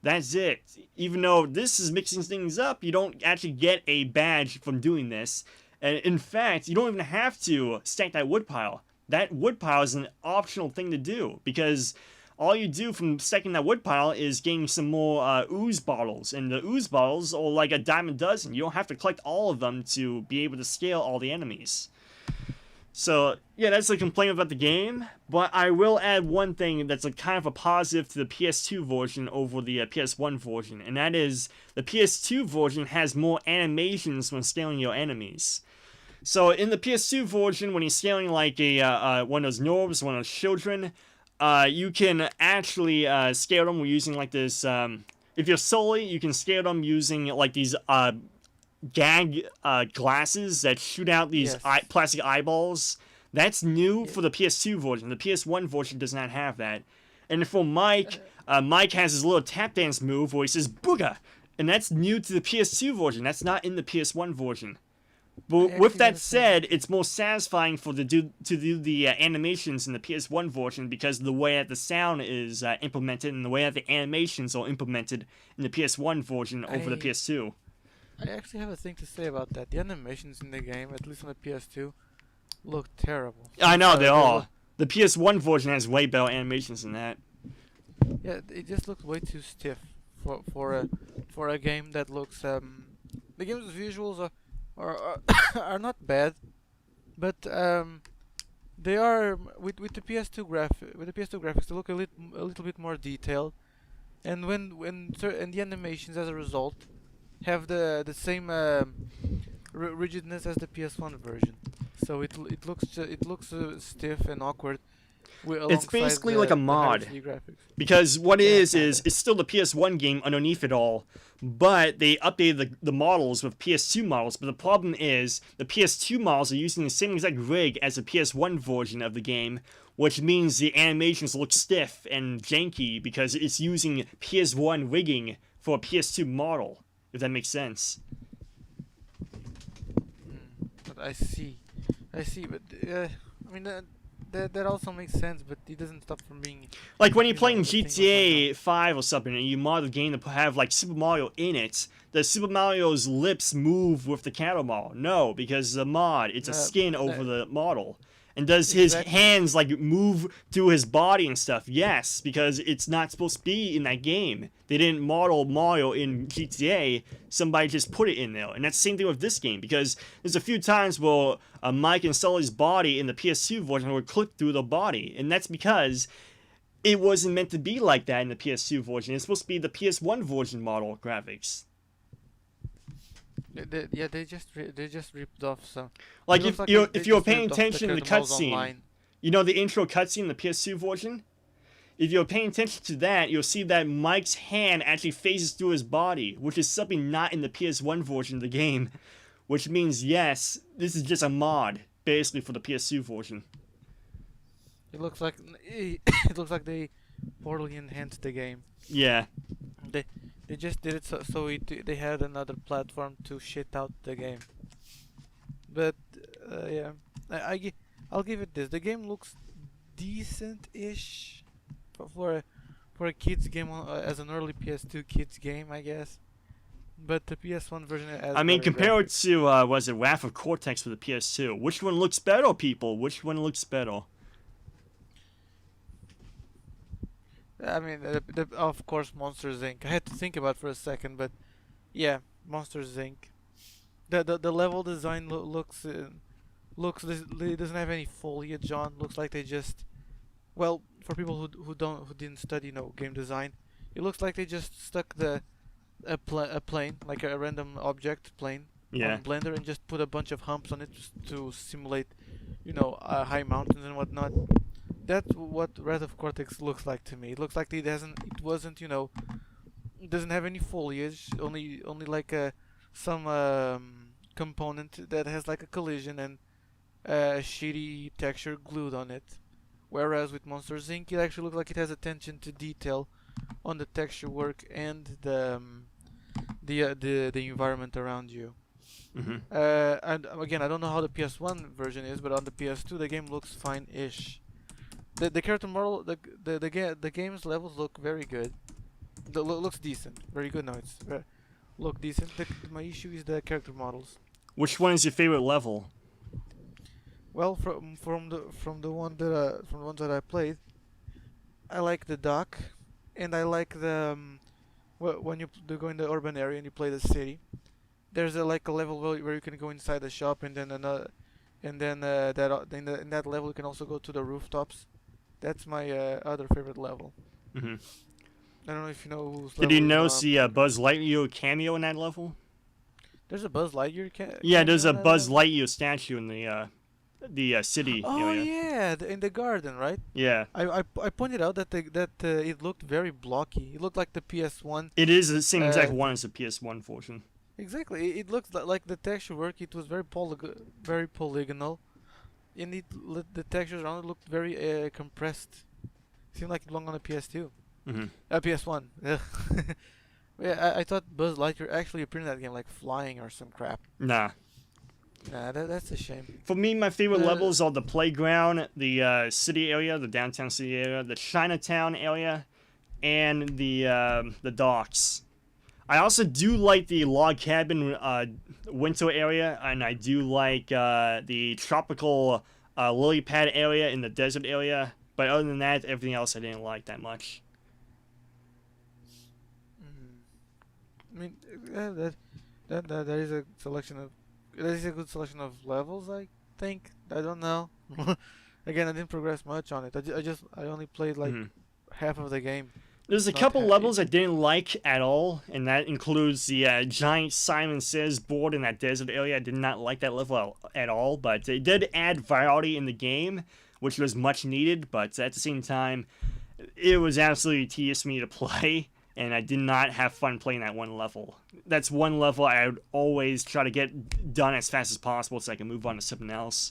That's it. Even though this is mixing things up, you don't actually get a badge from doing this. And in fact, you don't even have to stack that wood pile. That wood pile is an optional thing to do, because all you do from stacking that wood pile is getting some more ooze bottles, and the ooze bottles are like a dime a dozen. You don't have to collect all of them to be able to scale all the enemies. So yeah, that's a complaint about the game, but I will add one thing that's a kind of a positive to the PS2 version over the PS1 version, and that is the PS2 version has more animations when scaling your enemies. So in the PS2 version, when you're scaling like a one of those Norbs, one of those children, you can actually scale them using like this, if you're Sully, you can scale them using like these gag glasses that shoot out these plastic eyeballs. That's new for the PS2 version. The PS1 version does not have that. And for Mike, Mike has his little tap dance move where he says "booga," and that's new to the PS2 version. That's not in the PS1 version. But with that said, it's more satisfying to do the animations in the PS1 version, because of the way that the sound is implemented and the way that the animations are implemented in the PS1 version over the PS2. I actually have a thing to say about that. The animations in the game, at least on the PS2, look terrible. I know they They look, are. The PS1 version has way better animations than that. yeah, it just looks way too stiff for a game that looks the game's visuals are are not bad, but they are with the PS2 graphics they look a little bit more detailed, and and the animations as a result have the same rigidness as the PS1 version. So it looks stiff and awkward It's alongside basically like a the higher mod. HD graphics. Because what it Yeah, is kinda. it's still the PS1 game underneath it all, but they updated the models with PS2 models. But the problem is the PS2 models are using the same exact rig as the PS1 version of the game, which means the animations look stiff and janky because it's using PS1 rigging for a PS2 model, if that makes sense. But I see, but I mean that also makes sense, but it doesn't stop from being, Like when you're you know, playing a thing with one GTA 5 or something and you mod the game to have like Super Mario in it, does Super Mario's lips move with the camera model? No, because it's a mod. It's a skin over the model. And does his Exactly. hands like move through his body and stuff? Yes, because it's not supposed to be in that game. They didn't model Mario in GTA. Somebody just put it in there. And that's the same thing with this game, because there's a few times where Mike and Sully's body in the PS2 version would clip through the body. And that's because it wasn't meant to be like that in the PS2 version. It's supposed to be the PS1 version model graphics. Yeah, they just ripped off some. Like It looks like if they you're just paying ripped off the attention to the character models cutscene, online. you know the intro cutscene in the PS2 version? If you're paying attention to that, you'll see that Mike's hand actually phases through his body, which is something not in the PS1 version of the game. Which means, yes, this is just a mod, basically, for the PS2 version. It looks like it looks like they poorly enhanced the game. Yeah. They they just did it they had another platform to shit out the game. But yeah, I'll give it this. The game looks decent-ish for a kids game as an early PS2 kids game, I guess. But the PS1 version has I mean, better compare it graphics. to, was it Wrath of Cortex for the PS2? Which one looks better, people? Which one looks better? I mean, of course, Monsters Inc. I had to think about it for a second, but yeah, Monsters Inc. The level design it doesn't have any foliage on. Looks like they just, well, for people who didn't study, game design, it looks like they just stuck a plane, like a random object plane, Yeah. on Blender and just put a bunch of humps on it just to simulate, high mountains and whatnot. That's what Wrath of Cortex looks like to me. It looks like it wasn't, it doesn't have any foliage, only like some component that has like a collision and a shitty texture glued on it. Whereas with Monsters Inc., it actually looks like it has attention to detail on the texture work and the environment around you. Mm-hmm. And again, I don't know how the PS1 version is, but on the PS2, the game looks fine-ish. The character model, the game's levels look very good. Looks decent, very good. No, it's look decent. My issue is the character models. Which one is your favorite level? Well, from the ones that I played, I like the dock, and I like the when you go in the urban area and you play the city. There's like a level where you can go inside the shop, and then another, and then in that level you can also go to the rooftops. That's my other favorite level. Mm-hmm. I don't know if you know whose Did level you is notice the Buzz Lightyear cameo in that level? There's a Buzz Lightyear Yeah, there's cameo a in that Buzz level? Lightyear statue in the city Oh area. yeah, in the garden, right? Yeah. I pointed out that it looked very blocky. It looked like the PS1. It is the same exact Uh, one as the PS1 version. exactly. It looks like the texture work. It was very polygonal, and the textures around it looked very compressed. Seemed like it belonged on a PS2. Mm-hmm. PS1. Ugh. Yeah, I thought Buzz Lightyear actually appeared in that game, like flying or some crap. Nah. Nah, that's a shame. For me, my favorite The- levels are the playground, the city area, the downtown city area, the Chinatown area, and the docks. I also do like the log cabin winter area, and I do like the tropical lily pad area in the desert area. But other than that, everything else I didn't like that much. Mm. I mean, that is a selection of that is a good selection of levels. I think. I don't know. Again, I didn't progress much on it. I only played like Hmm. half of the game. There's a Not couple ha- levels I didn't like at all, and that includes the giant Simon Says board in that desert area. I did not like that level at all, but it did add variety in the game, which was much needed, but at the same time, it was absolutely tedious for me to play, and I did not have fun playing that one level. That's one level I would always try to get done as fast as possible so I can move on to something else.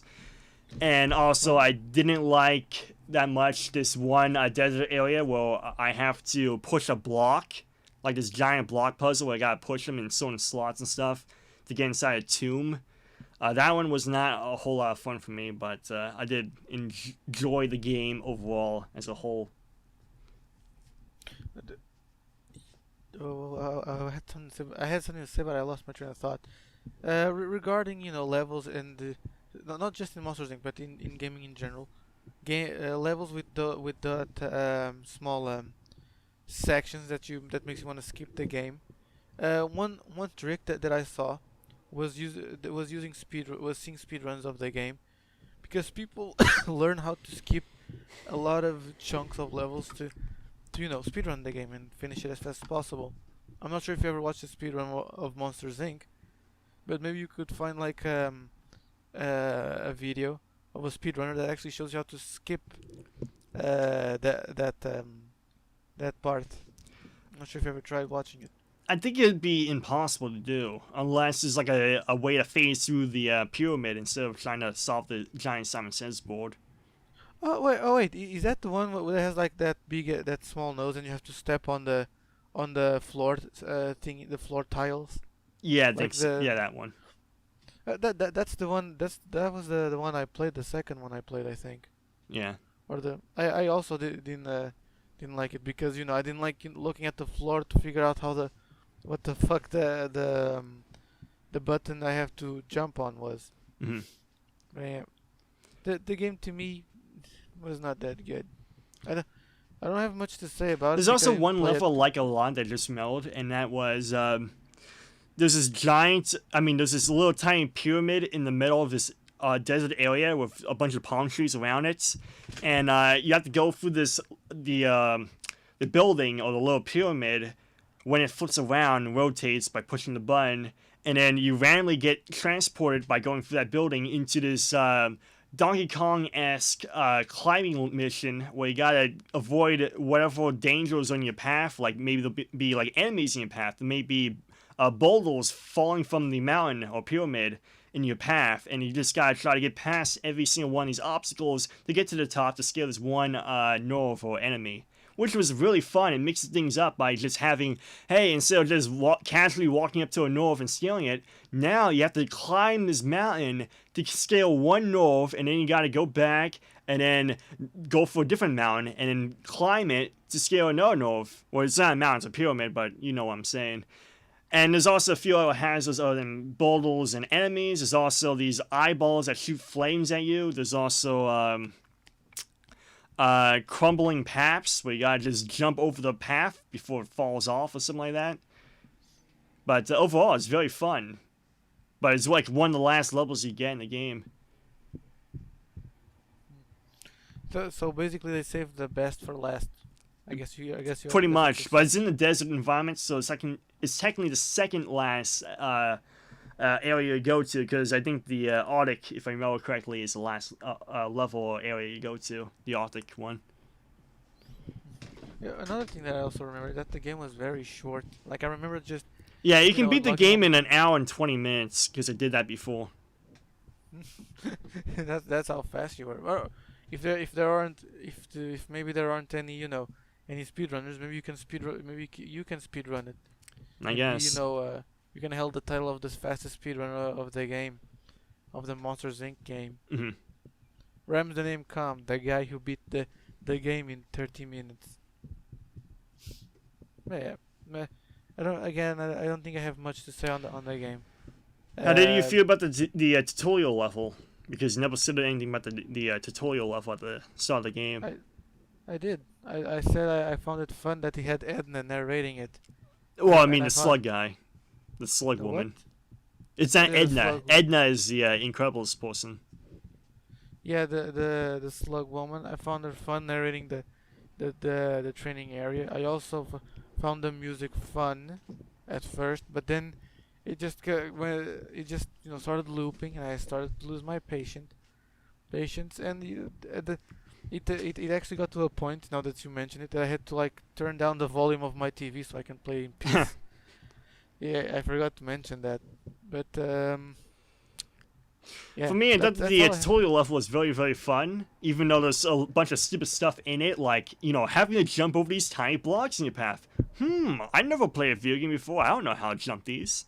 And also, well, I didn't like that much this one desert area where I have to push a block, like this giant block puzzle where I gotta push them in certain slots and stuff to get inside a tomb. That one was not a whole lot of fun for me, but I did enjoy the game overall as a whole. d- I had I had something to say, but I lost my train of thought. Regarding levels in the not just in Monsters Inc. but in gaming in general, game levels with that small sections that makes you want to skip the game. One trick that I saw was using seeing speed runs of the game because people learn how to skip a lot of chunks of levels to speed run the game and finish it as fast as possible. I'm not sure if you ever watched the speed run of Monsters Inc. But maybe you could find like a video of a speedrunner that actually shows you how to skip that part. I'm not sure if you ever tried watching it. I think it'd be impossible to do unless there's like a way to phase through the pyramid instead of trying to solve the giant Simon Says board. Oh wait, is that the one that has like that big, that small nose, and you have to step on the floor thing, the floor tiles, Yeah, like the yeah, that one. that's the one. That was the one I played. The second one I played, I think. Yeah. Or I also didn't like it because I didn't like looking at the floor to figure out how the what the fuck the button I have to jump on was. Hmm. Man, the game to me was not that good. I don't I don't have much to say about it There's because also I didn't one play it. level like a lot that just smelled, and that was there's this giant. I mean, there's this little tiny pyramid in the middle of this desert area with a bunch of palm trees around it, and you have to go through the building or the little pyramid when it flips around and rotates by pushing the button, and then you randomly get transported by going through that building into this Donkey Kong-esque climbing mission where you gotta avoid whatever dangers on your path, like maybe there'll be like enemies in your path, there may be boulders falling from the mountain or pyramid in your path, and you just gotta try to get past every single one of these obstacles to get to the top to scale this one nerve or enemy. Which was really fun and mixes things up by just having, hey, instead of just casually walking up to a nerve and scaling it, now you have to climb this mountain to scale one nerve, and then you gotta go back and then go for a different mountain and then climb it to scale another nerve. Well, it's not a mountain, it's a pyramid, but you know what I'm saying. And there's also a few other hazards other than boulders and enemies. There's also these eyeballs that shoot flames at you. There's also crumbling paths where you gotta just jump over the path before it falls off or something like that. But overall, it's very fun. But it's like one of the last levels you get in the game. So basically, they saved the best for last. I guess you. Pretty That's what much, but it's in the desert environment, so it's technically the second last area you go to, because I think the Arctic, if I remember correctly, is the last level or area you go to, the Arctic one. Yeah, another thing that I also remember that the game was very short. Like I remember just Yeah, you can beat the unlocking game in an hour and 20 minutes, because I did that before. that's how fast you were. Or if there aren't if maybe there aren't any any speedrunners, maybe you can you can speedrun it. I Maybe guess. you can hold the title of the fastest speedrunner of the game, of the Monsters Inc. game. Hmm. RamsTheNameCom, the guy who beat the game in 30 minutes. Yeah, meh. I don't. Again, I don't think I have much to say on the game. How did you Uh, feel about the tutorial level? Because you never said anything about the tutorial level at the start of the game. I I did. I said I found it fun that he had Edna narrating it, Well, I and mean I the found slug guy, the slug the what? woman. It's not The Edna. slug. Edna is the Incredibles person. Yeah, the slug woman. I found her fun narrating the training area. I also found the music fun at first, but then when it just started looping, and I started to lose my patience, and it actually got to a point, now that you mention it, that I had to like turn down the volume of my TV so I can play in peace. Yeah, I forgot to mention that, but For yeah, me, I thought that that's the all I have. tutorial level was very, very fun, even though there's a bunch of stupid stuff in it, like, having to jump over these tiny blocks in your path. I never played a video game before, I don't know how to jump these.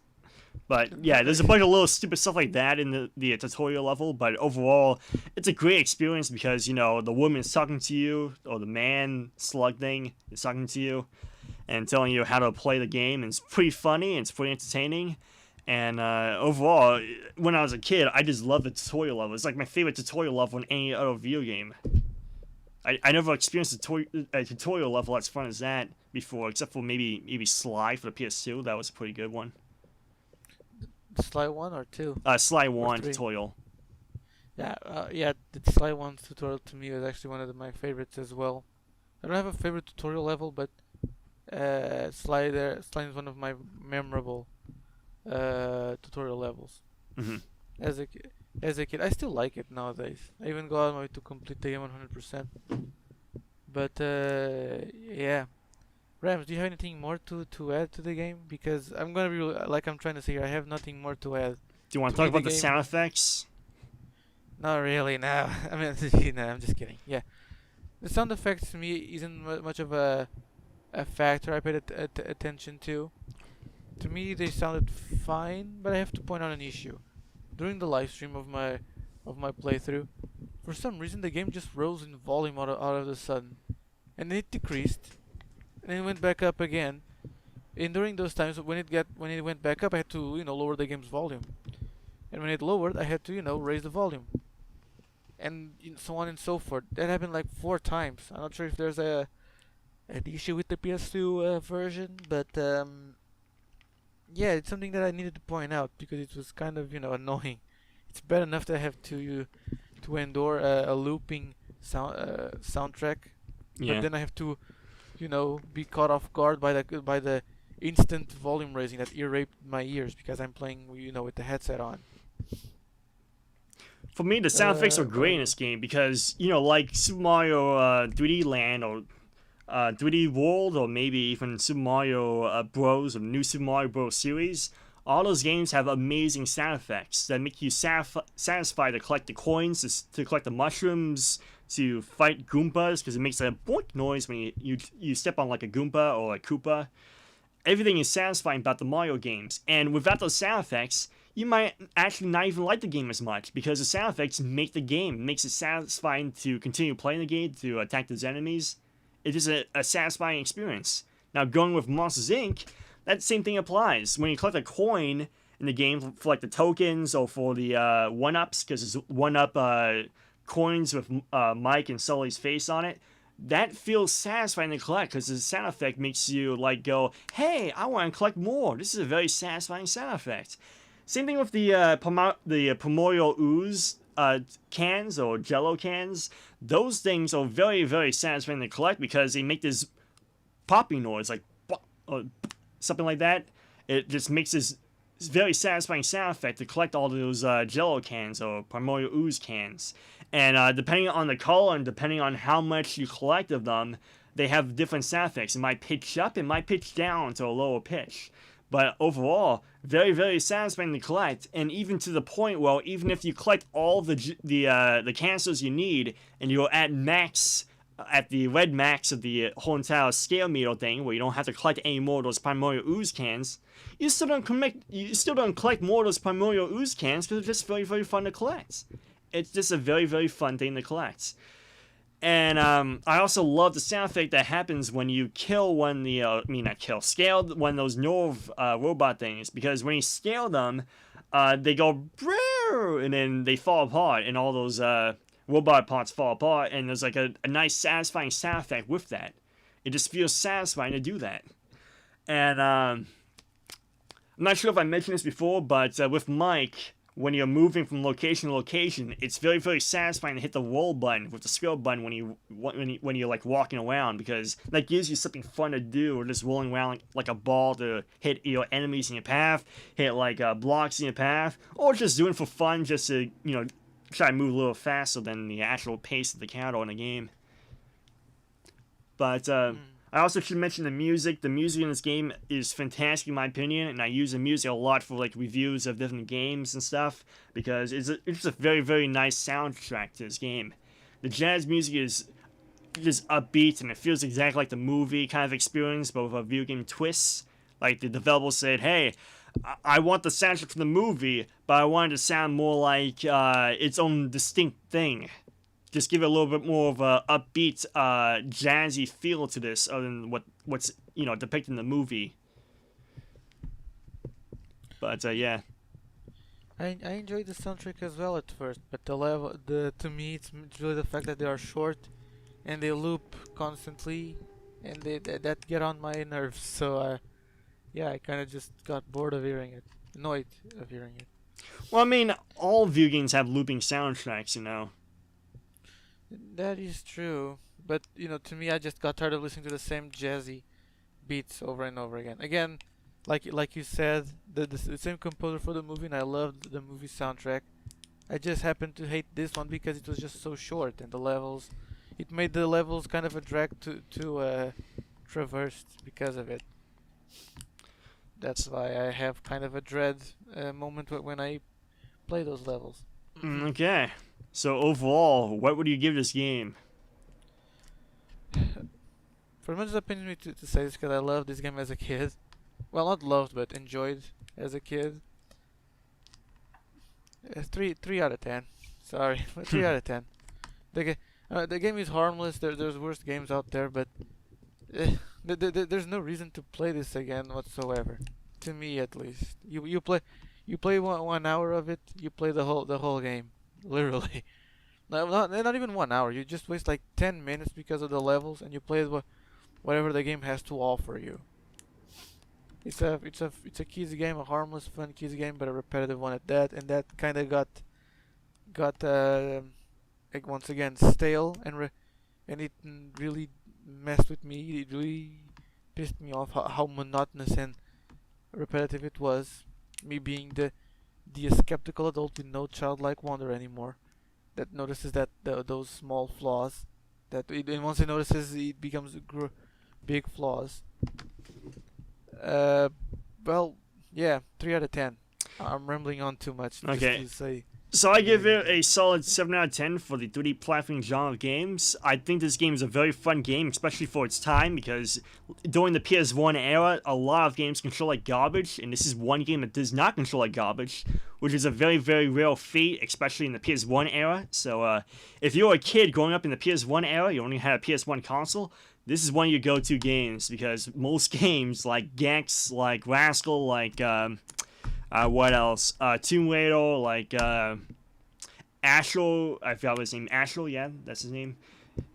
But yeah, there's a bunch of little stupid stuff like that in the tutorial level, but overall, it's a great experience because, the woman's talking to you, or the man slug thing is talking to you, and telling you how to play the game, and it's pretty funny, and it's pretty entertaining. And overall, when I was a kid, I just loved the tutorial level. It's like my favorite tutorial level in any other video game. I never experienced a tutorial level as fun as that before, except for maybe Sly for the PS2. That was a pretty good one. Sly 1 or 2 Sly or 1 3? tutorial. Yeah, the Sly 1 tutorial to me is actually one of my favorites as well. I don't have a favorite tutorial level, but Sly is one of my memorable tutorial levels. hmm As a as a kid, I still like it nowadays. I even go out of my way to complete the game 100%. But yeah, Rams, do you have anything more to add to the game? Because I'm gonna be like I'm trying to say here, I have nothing more to add. Do you want To to talk me, the about the game, sound effects? not really. No, I mean, no, I'm just kidding. Yeah, the sound effects to me isn't much of a factor I paid attention to. To me, they sounded fine, but I have to point out an issue. During the live stream of my playthrough, for some reason the game just rose in volume out of the sudden, and then it decreased, and then went back up again. And during those times when it went back up, I had to lower the game's volume, and when it lowered, I had to raise the volume, and so on and so forth. That happened like 4 times. I'm not sure if there's an issue with the PS2 version, but yeah, it's something that I needed to point out because it was kind of annoying. It's bad enough that I have to endure a looping soundtrack, but Yeah. then I have to be caught off guard by the instant volume raising that ear raped my ears because I'm playing with the headset on. For me, the sound effects are What are great in you? this game because, like Super Mario 3D Land or 3D World or maybe even Super Mario Bros. Or New Super Mario Bros. Series, all those games have amazing sound effects that make you satisfied to collect the coins, to collect the mushrooms, to fight Goombas because it makes a boink noise when you step on like a Goomba or a Koopa. Everything is satisfying about the Mario games, and without those sound effects, you might actually not even like the game as much because the sound effects make the game, makes it satisfying to continue playing the game, to attack those enemies. It is a satisfying experience. Now, going with Monsters Inc., that same thing applies. When you collect a coin in the game for like the tokens or for the 1-ups, because it's 1-up coins with Mike and Sully's face on it, that feels satisfying to collect because the sound effect makes you like go, hey, I want to collect more. This is a very satisfying sound effect. Same thing with the Primordial Ooze cans or Jello cans. Those things are very, very satisfying to collect because they make this popping noise, like or something like that. It just makes this very satisfying sound effect to collect all those Jello cans or Primordial Ooze cans. And depending on the color and depending on how much you collect of them, they have different sound effects. It might pitch up, it might pitch down to a lower pitch. But overall, very, very satisfying to collect, and even to the point where even if you collect all the canisters you need, and you're at max, at the red max of the whole entire scale meter thing, where you don't have to collect any more of those Primordial Ooze cans, you still don't collect more of those Primordial Ooze cans because they're just very, very fun to collect. It's just a very, very fun thing to collect. And I also love the sound effect that happens when you kill one the not kill, scale one of those Nov robot things, because when you scale them, they go and then they fall apart, and all those robot parts fall apart, and there's like a nice satisfying sound effect with that. It just feels satisfying to do that. And I'm not sure if I mentioned this before, but with Mike, when you're moving from location to location, it's very, very satisfying to hit the roll button with the scroll button when you're like walking around, because that gives you something fun to do, or just rolling around like a ball to hit your enemies in your path, hit like blocks in your path, or just doing it for fun, just to try to move a little faster than the actual pace of the character in the game. But I also should mention the music. The music in this game is fantastic in my opinion, and I use the music a lot for like reviews of different games and stuff, because it's a very, very nice soundtrack to this game. The jazz music is just upbeat, and it feels exactly like the movie kind of experience, but with a video game twist. Like the developers said, hey, I want the soundtrack from the movie, but I want it to sound more like its own distinct thing. Just give it a little bit more of a upbeat, jazzy feel to this, other than what's depicted in the movie. But yeah. I enjoyed the soundtrack as well at first, but to me it's really the fact that they are short and they loop constantly, and that get on my nerves. So yeah, I kind of just got bored of hearing it, annoyed of hearing it. Well, I mean, all video games have looping soundtracks, you know. That is true, but to me, I just got tired of listening to the same jazzy beats over and over again. Again, like you said, the same composer for the movie, and I loved the movie soundtrack. I just happened to hate this one because it was just so short, and it made the levels kind of a drag to traverse because of it. That's why I have kind of a dread moment when I play those levels. Okay. So overall, what would you give this game? For much opinion me to say this, because I loved this game as a kid. Well, not loved, but enjoyed as a kid. Three out of 10. Sorry, 3 out of 10. The game is harmless. There's worse games out there, but there's no reason to play this again whatsoever. To me, at least. You play 1 hour of it. You play the whole game, literally. No, not even 1 hour. You just waste like 10 minutes because of the levels, and you play whatever the game has to offer you. It's a kids game, a harmless, fun kids game, but a repetitive one at that, and that kind of got like once again stale, and it really messed with me. It really pissed me off how monotonous and repetitive it was. Me being the skeptical adult with no childlike wonder anymore, that notices those small flaws, and once it notices, it becomes big flaws. Uh, well, yeah, 3 out of 10. I'm rambling on too much. Okay. Just to say. So I give it a solid 7 out of 10 for the 3D platforming genre of games. I think this game is a very fun game, especially for its time, because during the PS1 era, a lot of games control like garbage, and this is one game that does not control like garbage, which is a very, very rare feat, especially in the PS1 era. So if you're a kid growing up in the PS1 era, you only had a PS1 console, this is one of your go-to games, because most games like Gex, like Rascal, like what else? Tomb Raider, like Astro, I forgot his name. Astro, yeah, that's his name.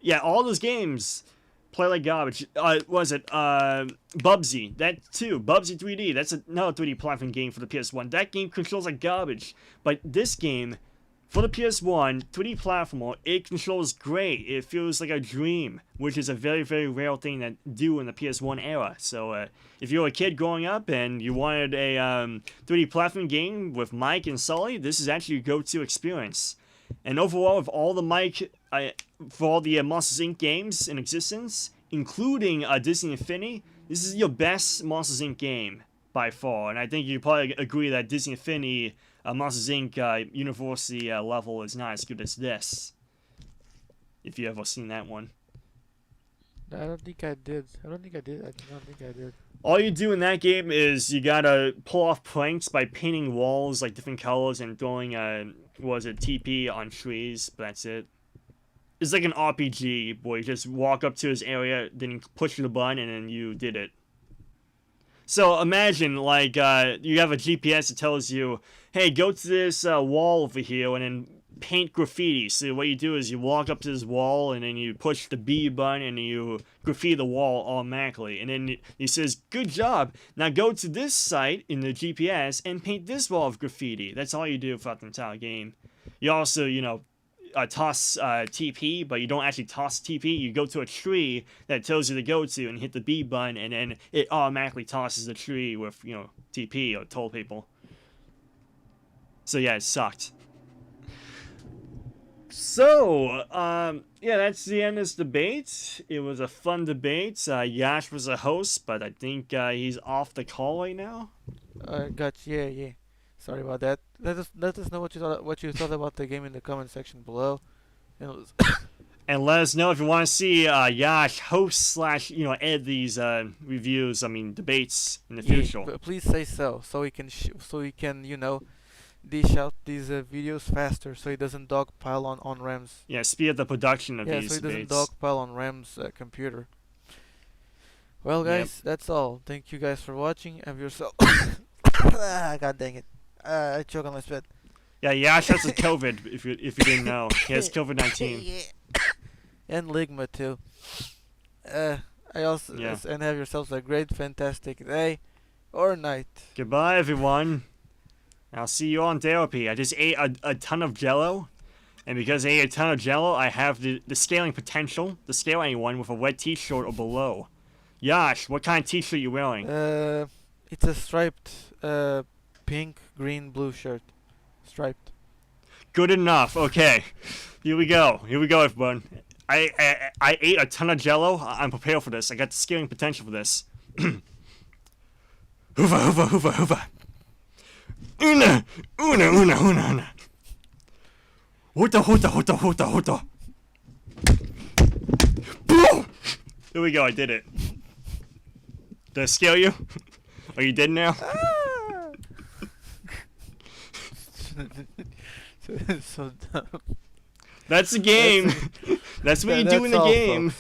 Yeah, all those games play like garbage. Was it Bubsy? That too. Bubsy 3D. That's another 3D platform game for the PS1. That game controls like garbage. But this game, for the PS1, 3D platformer, it controls great. It feels like a dream, which is a very, very rare thing to do in the PS1 era. So if you're a kid growing up and you wanted a 3D platform game with Mike and Sully, this is actually your go-to experience. And overall, of all the for all the Monsters Inc. games in existence, including Disney Infinity, this is your best Monsters Inc. game by far. And I think you probably agree that Disney Infinity Monsters Inc. University level is not as good as this. If you ever seen that one. I don't think I did. I don't think I did. I don't think I did. All you do in that game is you gotta pull off pranks by painting walls like different colors and throwing TP on trees, but that's it. it's like an RPG where you just walk up to his area, then you push the button, and then you did it. So imagine, like, you have a GPS that tells you, hey, go to this wall over here and then paint graffiti. So what you do is you walk up to this wall and then you push the B button and you graffiti the wall automatically. And then he says, good job. Now go to this site in the GPS and paint this wall of graffiti. That's all you do throughout the entire game. You also, toss TP, but you don't actually toss TP. You go to a tree that tells you to go to and hit the B button, and then it automatically tosses the tree with, TP or toll people. So yeah, it sucked. So, yeah, that's the end of this debate. It was a fun debate. Yash was a host, but I think he's off the call right now. Gotcha. Yeah. Sorry about that. Let us know what you thought about the game in the comment section below. And it was And let us know if you want to see Yash host / edit these reviews, debates in the future. please say so we can dish out these videos faster, so he doesn't dogpile on Ram's. Yeah, speed up the production of these so he debates. doesn't dogpile on Ram's computer. Well, guys, that's all. Thank you guys for watching. Have yourself. God dang it! I choke on my spit. Yeah, Yash has COVID. If you didn't know, he has COVID-19. Yeah. And Ligma too. I also and have yourselves a great, fantastic day or night. Goodbye, everyone. I'll see you on therapy. I just ate a ton of Jello, and because I ate a ton of Jello, I have the scaling potential to scale anyone with a red T-shirt or below. Yash, what kind of T-shirt you wearing? It's a striped, pink, green, blue shirt. Striped. Good enough. Okay, here we go, everyone. I ate a ton of Jello. I'm prepared for this. I got the scaling potential for this. Hoover. Una. Huta. Boom! There we go. I did it. Did I scale you? Are you dead now? So dumb. That's the game. That's what you do in the game.